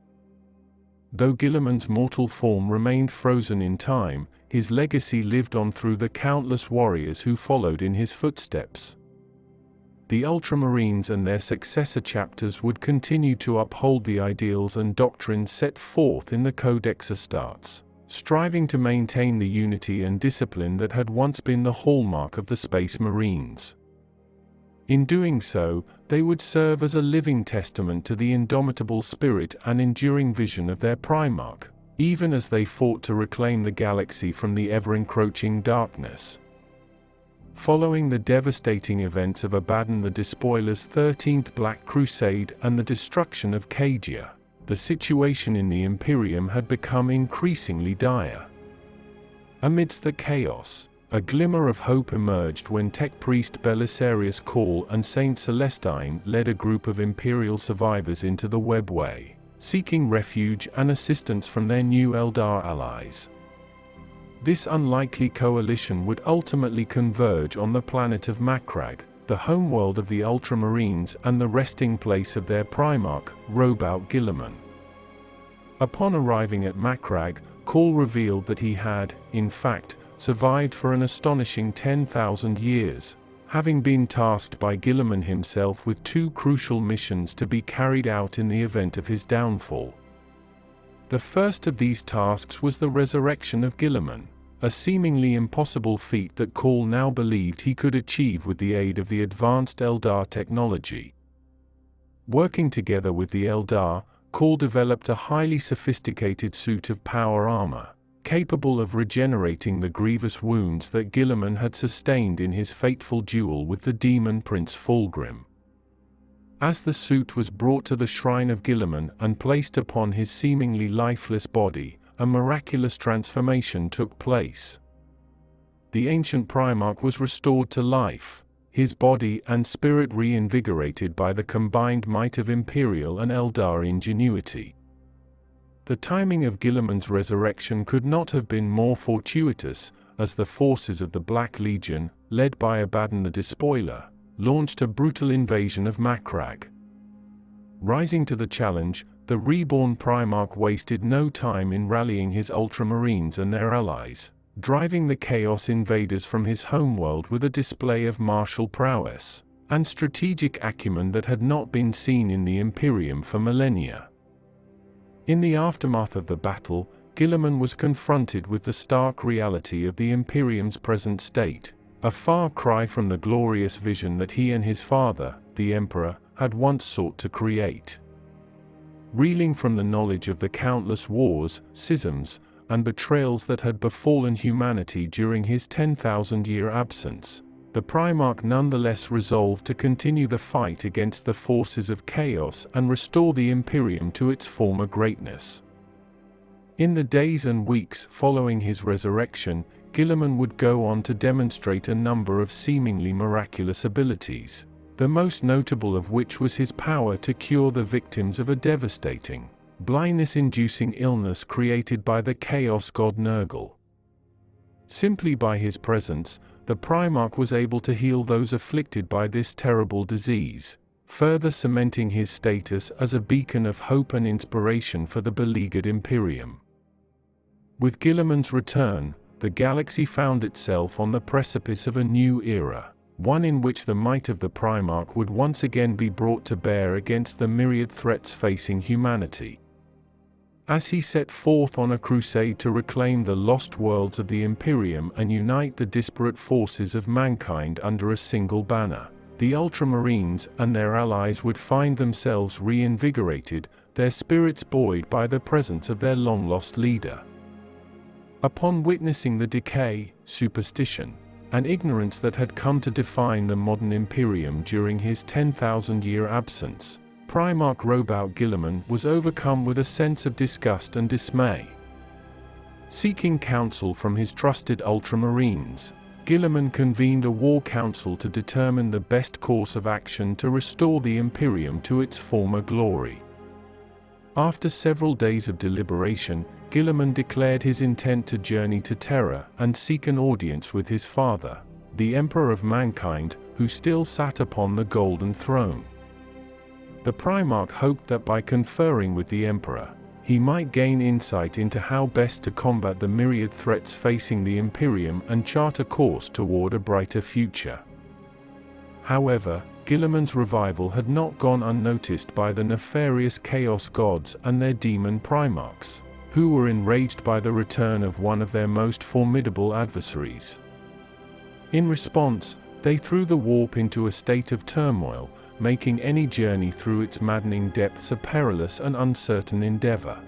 Though Guilliman's mortal form remained frozen in time, his legacy lived on through the countless warriors who followed in his footsteps. The Ultramarines and their successor chapters would continue to uphold the ideals and doctrines set forth in the Codex Astartes, striving to maintain the unity and discipline that had once been the hallmark of the Space Marines. In doing so, they would serve as a living testament to the indomitable spirit and enduring vision of their Primarch, even as they fought to reclaim the galaxy from the ever-encroaching darkness. Following the devastating events of Abaddon the Despoiler's 13th Black Crusade and the destruction of Cadia, the situation in the Imperium had become increasingly dire. Amidst the chaos, a glimmer of hope emerged when Tech Priest Belisarius Cawl and Saint Celestine led a group of Imperial survivors into the Webway, seeking refuge and assistance from their new Eldar allies. This unlikely coalition would ultimately converge on the planet of Macragge, the homeworld of the Ultramarines and the resting place of their Primarch, Roboute Guilliman. Upon arriving at Macragge, Cawl revealed that he had, in fact, survived for an astonishing 10,000 years, having been tasked by Guilliman himself with two crucial missions to be carried out in the event of his downfall. The first of these tasks was the resurrection of Guilliman, a seemingly impossible feat that Cawl now believed he could achieve with the aid of the advanced Eldar technology. Working together with the Eldar, Cawl developed a highly sophisticated suit of power armor, capable of regenerating the grievous wounds that Guilliman had sustained in his fateful duel with the demon Prince Fulgrim. As the suit was brought to the shrine of Guilliman and placed upon his seemingly lifeless body, a miraculous transformation took place. The ancient Primarch was restored to life, his body and spirit reinvigorated by the combined might of Imperial and Eldar ingenuity. The timing of Guilliman's resurrection could not have been more fortuitous, as the forces of the Black Legion, led by Abaddon the Despoiler, launched a brutal invasion of Macragge. Rising to the challenge, the reborn Primarch wasted no time in rallying his Ultramarines and their allies, driving the Chaos invaders from his homeworld with a display of martial prowess and strategic acumen that had not been seen in the Imperium for millennia. In the aftermath of the battle, Guilliman was confronted with the stark reality of the Imperium's present state, a far cry from the glorious vision that he and his father, the Emperor, had once sought to create. Reeling from the knowledge of the countless wars, schisms, and betrayals that had befallen humanity during his 10,000-year absence, the Primarch nonetheless resolved to continue the fight against the forces of chaos and restore the Imperium to its former greatness. In the days and weeks following his resurrection, Guilliman would go on to demonstrate a number of seemingly miraculous abilities, the most notable of which was his power to cure the victims of a devastating, blindness-inducing illness created by the chaos god Nurgle. Simply by his presence, the Primarch was able to heal those afflicted by this terrible disease, further cementing his status as a beacon of hope and inspiration for the beleaguered Imperium. With Guilliman's return, the galaxy found itself on the precipice of a new era, one in which the might of the Primarch would once again be brought to bear against the myriad threats facing humanity. As he set forth on a crusade to reclaim the lost worlds of the Imperium and unite the disparate forces of mankind under a single banner, the Ultramarines and their allies would find themselves reinvigorated, their spirits buoyed by the presence of their long-lost leader. Upon witnessing the decay, superstition, and ignorance that had come to define the modern Imperium during his 10,000-year absence, Primarch Roboute Guilliman was overcome with a sense of disgust and dismay. Seeking counsel from his trusted Ultramarines, Guilliman convened a war council to determine the best course of action to restore the Imperium to its former glory. After several days of deliberation, Guilliman declared his intent to journey to Terra and seek an audience with his father, the Emperor of Mankind, who still sat upon the Golden Throne. The Primarch hoped that by conferring with the Emperor, he might gain insight into how best to combat the myriad threats facing the Imperium and chart a course toward a brighter future. However, Guilliman's revival had not gone unnoticed by the nefarious Chaos Gods and their demon Primarchs, who were enraged by the return of one of their most formidable adversaries. In response, they threw the warp into a state of turmoil, making any journey through its maddening depths a perilous and uncertain endeavor.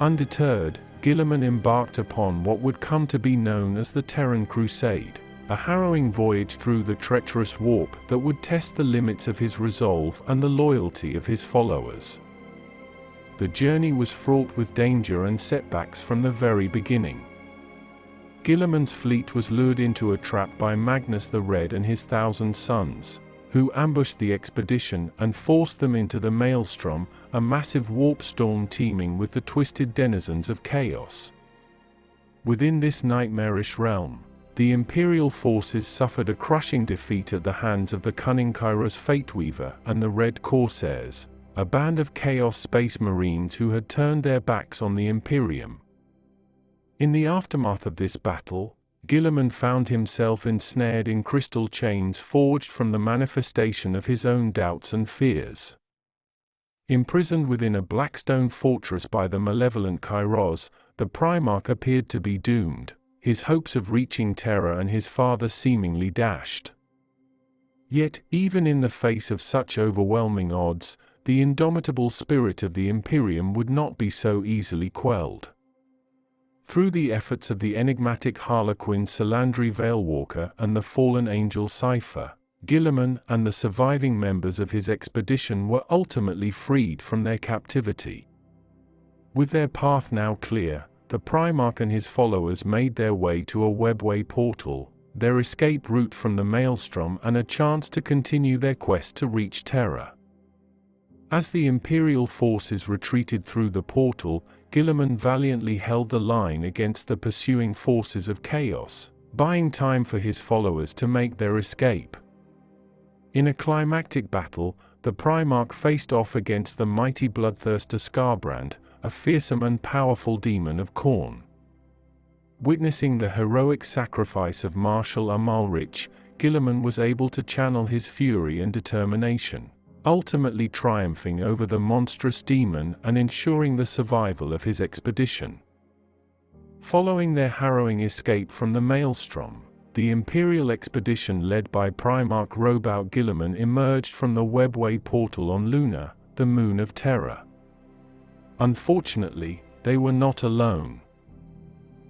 Undeterred, Guilliman embarked upon what would come to be known as the Terran Crusade, a harrowing voyage through the treacherous warp that would test the limits of his resolve and the loyalty of his followers. The journey was fraught with danger and setbacks from the very beginning. Guilliman's fleet was lured into a trap by Magnus the Red and his 1,000 sons, who ambushed the expedition and forced them into the Maelstrom, a massive warp storm teeming with the twisted denizens of chaos. Within this nightmarish realm, the Imperial forces suffered a crushing defeat at the hands of the cunning Kairos Fateweaver and the Red Corsairs, a band of Chaos Space Marines who had turned their backs on the Imperium. In the aftermath of this battle, Guilliman found himself ensnared in crystal chains forged from the manifestation of his own doubts and fears. Imprisoned within a blackstone fortress by the malevolent Kairos, the Primarch appeared to be doomed, his hopes of reaching Terra and his father seemingly dashed. Yet, even in the face of such overwhelming odds, the indomitable spirit of the Imperium would not be so easily quelled. Through the efforts of the enigmatic Harlequin Salandri Veilwalker and the fallen angel Cypher, Guilliman and the surviving members of his expedition were ultimately freed from their captivity. With their path now clear, the Primarch and his followers made their way to a webway portal, their escape route from the Maelstrom and a chance to continue their quest to reach Terra. As the Imperial forces retreated through the portal, Guilliman valiantly held the line against the pursuing forces of chaos, buying time for his followers to make their escape. In a climactic battle, the Primarch faced off against the mighty bloodthirster Skarbrand, a fearsome and powerful demon of Khorne. Witnessing the heroic sacrifice of Marshal Amalrich, Guilliman was able to channel his fury and determination, ultimately triumphing over the monstrous demon and ensuring the survival of his expedition. Following their harrowing escape from the Maelstrom, the Imperial expedition led by Primarch Roboute Guilliman emerged from the webway portal on Luna, the moon of Terra. Unfortunately, they were not alone.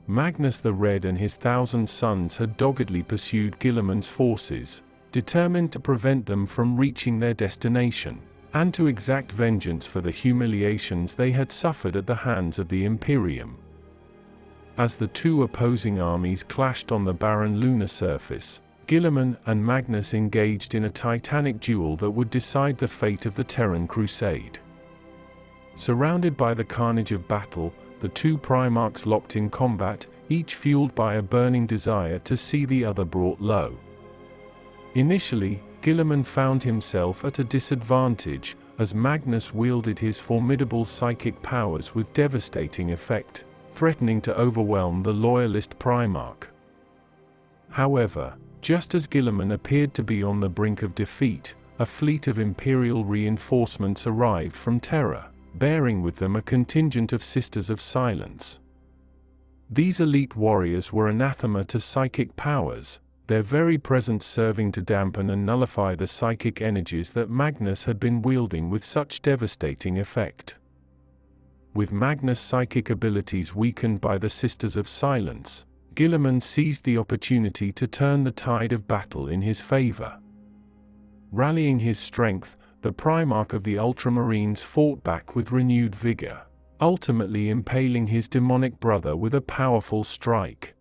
Magnus the Red and his 1,000 sons had doggedly pursued Guilliman's forces, determined to prevent them from reaching their destination, and to exact vengeance for the humiliations they had suffered at the hands of the Imperium. As the two opposing armies clashed on the barren lunar surface, Guilliman and Magnus engaged in a titanic duel that would decide the fate of the Terran Crusade. Surrounded by the carnage of battle, the two Primarchs locked in combat, each fueled by a burning desire to see the other brought low. Initially, Guilliman found himself at a disadvantage, as Magnus wielded his formidable psychic powers with devastating effect, threatening to overwhelm the loyalist Primarch. However, just as Guilliman appeared to be on the brink of defeat, a fleet of Imperial reinforcements arrived from Terra, bearing with them a contingent of Sisters of Silence. These elite warriors were anathema to psychic powers, their very presence serving to dampen and nullify the psychic energies that Magnus had been wielding with such devastating effect. With Magnus' psychic abilities weakened by the Sisters of Silence, Guilliman seized the opportunity to turn the tide of battle in his favor. Rallying his strength, the Primarch of the Ultramarines fought back with renewed vigor, ultimately impaling his demonic brother with a powerful strike.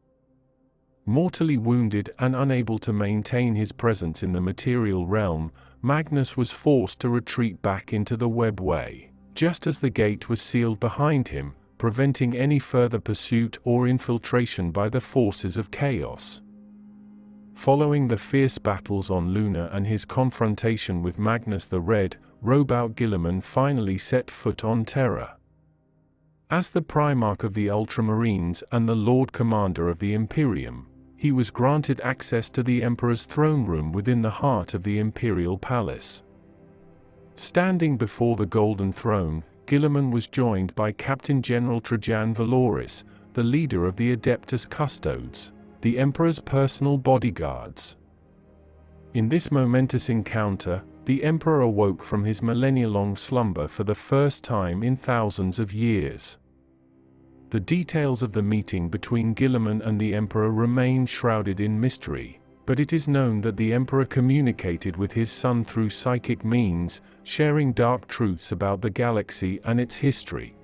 Mortally wounded and unable to maintain his presence in the material realm, Magnus was forced to retreat back into the webway, just as the gate was sealed behind him, preventing any further pursuit or infiltration by the forces of chaos. Following the fierce battles on Luna and his confrontation with Magnus the Red, Roboute Guilliman finally set foot on Terra. As the Primarch of the Ultramarines and the Lord Commander of the Imperium, he was granted access to the Emperor's throne room within the heart of the Imperial Palace. Standing before the Golden Throne, Guilliman was joined by Captain General Trajan Valoris, the leader of the Adeptus Custodes, the Emperor's personal bodyguards. In this momentous encounter, the Emperor awoke from his millennia-long slumber for the first time in thousands of years. The details of the meeting between Guilliman and the Emperor remain shrouded in mystery, but it is known that the Emperor communicated with his son through psychic means, sharing dark truths about the galaxy and its history.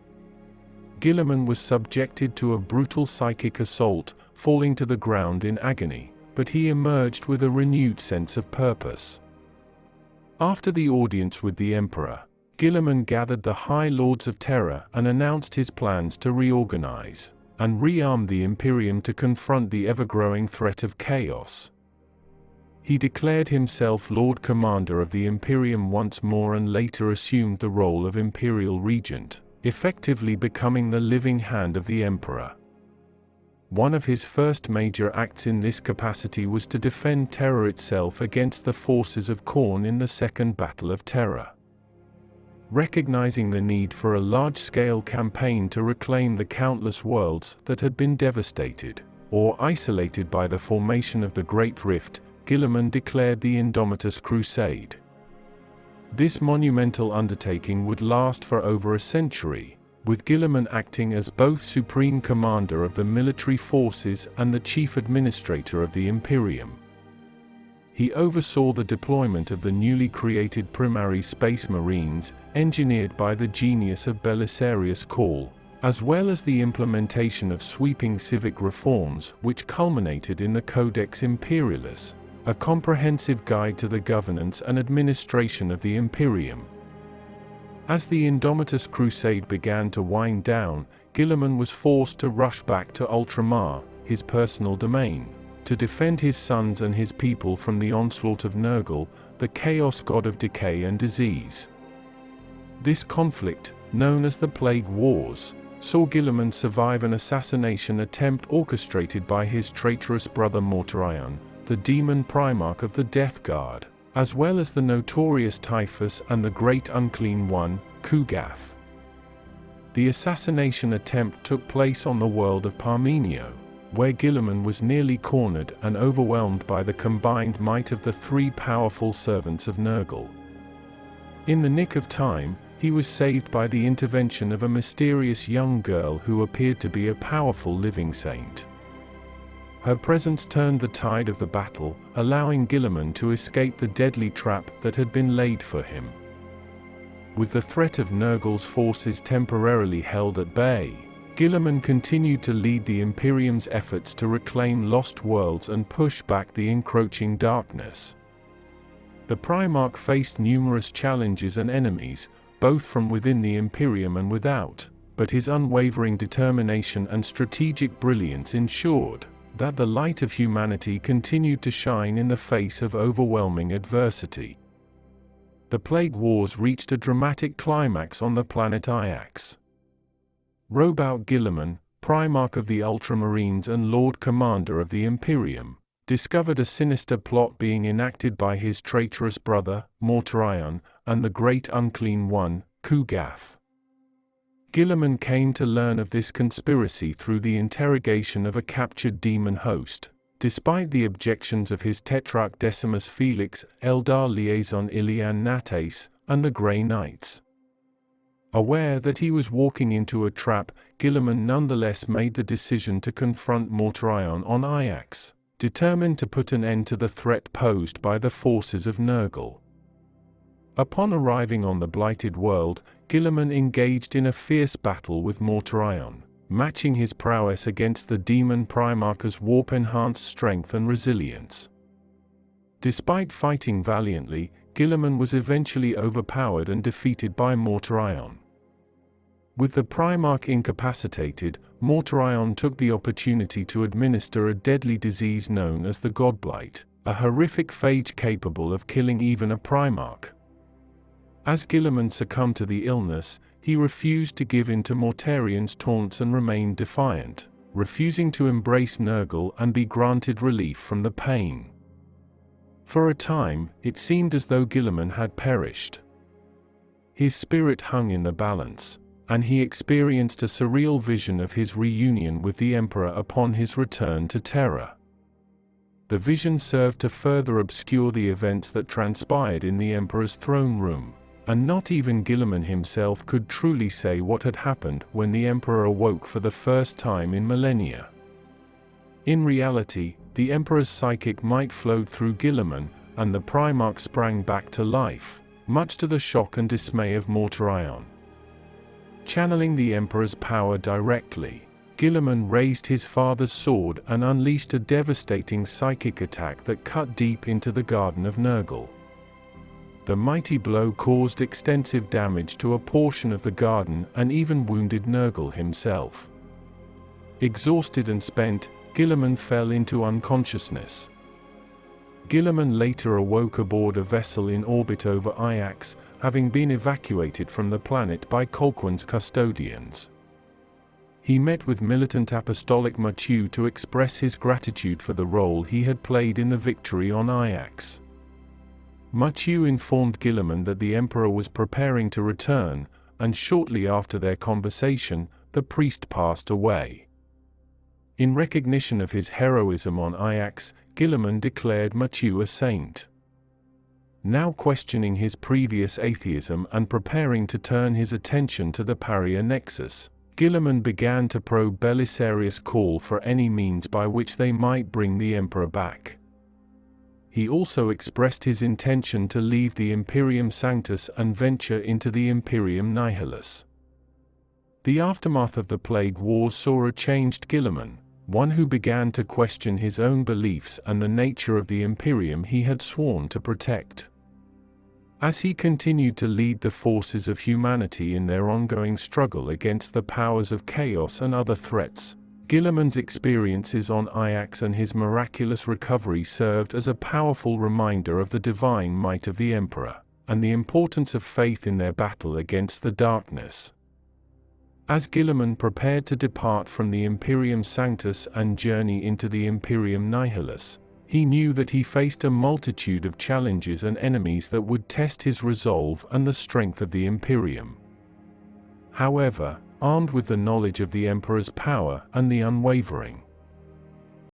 Guilliman was subjected to a brutal psychic assault, falling to the ground in agony, but he emerged with a renewed sense of purpose. After the audience with the Emperor, Guilliman gathered the High Lords of Terra and announced his plans to reorganize and rearm the Imperium to confront the ever-growing threat of chaos. He declared himself Lord Commander of the Imperium once more and later assumed the role of Imperial Regent, effectively becoming the living hand of the Emperor. One of his first major acts in this capacity was to defend Terra itself against the forces of Khorne in the Second Battle of Terra. Recognizing the need for a large-scale campaign to reclaim the countless worlds that had been devastated or isolated by the formation of the Great Rift, Guilliman declared the Indomitus Crusade. This monumental undertaking would last for over a century, with Guilliman acting as both Supreme Commander of the military forces and the Chief Administrator of the Imperium. He oversaw the deployment of the newly created Primarch Space Marines, engineered by the genius of Belisarius Cawl, as well as the implementation of sweeping civic reforms which culminated in the Codex Imperialis, a comprehensive guide to the governance and administration of the Imperium. As the Indomitus Crusade began to wind down, Guilliman was forced to rush back to Ultramar, his personal domain, to defend his sons and his people from the onslaught of Nurgle, the chaos god of decay and disease. This conflict, known as the Plague Wars, saw Guilliman survive an assassination attempt orchestrated by his traitorous brother Mortarion, the demon Primarch of the Death Guard, as well as the notorious Typhus and the Great Unclean One, Kugath. The assassination attempt took place on the world of Parmenio, where Guilliman was nearly cornered and overwhelmed by the combined might of the three powerful servants of Nurgle. In the nick of time, he was saved by the intervention of a mysterious young girl who appeared to be a powerful living saint. Her presence turned the tide of the battle, allowing Guilliman to escape the deadly trap that had been laid for him. With the threat of Nurgle's forces temporarily held at bay, Guilliman continued to lead the Imperium's efforts to reclaim lost worlds and push back the encroaching darkness. The Primarch faced numerous challenges and enemies, both from within the Imperium and without, but his unwavering determination and strategic brilliance ensured that the light of humanity continued to shine in the face of overwhelming adversity. The Plague Wars reached a dramatic climax on the planet Iax. Roboute Guilliman, Primarch of the Ultramarines and Lord Commander of the Imperium, discovered a sinister plot being enacted by his traitorous brother, Mortarion, and the Great Unclean One, Kugath. Guilliman came to learn of this conspiracy through the interrogation of a captured demon host, despite the objections of his Tetrarch Decimus Felix, Eldar Liaison Ilian Nates, and the Grey Knights. Aware that he was walking into a trap, Guilliman nonetheless made the decision to confront Mortarion on Ajax, determined to put an end to the threat posed by the forces of Nurgle. Upon arriving on the Blighted World, Guilliman engaged in a fierce battle with Mortarion, matching his prowess against the demon Primarch's warp-enhanced strength and resilience. Despite fighting valiantly, Guilliman was eventually overpowered and defeated by Mortarion. With the Primarch incapacitated, Mortarion took the opportunity to administer a deadly disease known as the Godblight, a horrific phage capable of killing even a Primarch. As Guilliman succumbed to the illness, he refused to give in to Mortarion's taunts and remained defiant, refusing to embrace Nurgle and be granted relief from the pain. For a time, it seemed as though Guilliman had perished. His spirit hung in the balance, and he experienced a surreal vision of his reunion with the Emperor upon his return to Terra. The vision served to further obscure the events that transpired in the Emperor's throne room, and not even Guilliman himself could truly say what had happened when the Emperor awoke for the first time in millennia. In reality, the Emperor's psychic might flowed through Guilliman, and the Primarch sprang back to life, much to the shock and dismay of Mortarion. Channeling the Emperor's power directly, Guilliman raised his father's sword and unleashed a devastating psychic attack that cut deep into the Garden of Nurgle. The mighty blow caused extensive damage to a portion of the garden and even wounded Nurgle himself. Exhausted and spent, Guilliman fell into unconsciousness. Guilliman later awoke aboard a vessel in orbit over Ajax, having been evacuated from the planet by Colquhoun's custodians. He met with militant Apostolic Matiu to express his gratitude for the role he had played in the victory on Ajax. Matiu informed Guilliman that the Emperor was preparing to return, and shortly after their conversation, the priest passed away. In recognition of his heroism on Ajax, Guilliman declared Matiu a saint. Now questioning his previous atheism and preparing to turn his attention to the Paria Nexus, Guilliman began to probe Belisarius' call for any means by which they might bring the Emperor back. He also expressed his intention to leave the Imperium Sanctus and venture into the Imperium Nihilus. The aftermath of the Plague Wars saw a changed Guilliman, one who began to question his own beliefs and the nature of the Imperium he had sworn to protect. As he continued to lead the forces of humanity in their ongoing struggle against the powers of chaos and other threats, Guilliman's experiences on Ajax and his miraculous recovery served as a powerful reminder of the divine might of the Emperor, and the importance of faith in their battle against the darkness. As Guilliman prepared to depart from the Imperium Sanctus and journey into the Imperium Nihilus, he knew that he faced a multitude of challenges and enemies that would test his resolve and the strength of the Imperium. However, armed with the knowledge of the Emperor's power and the unwavering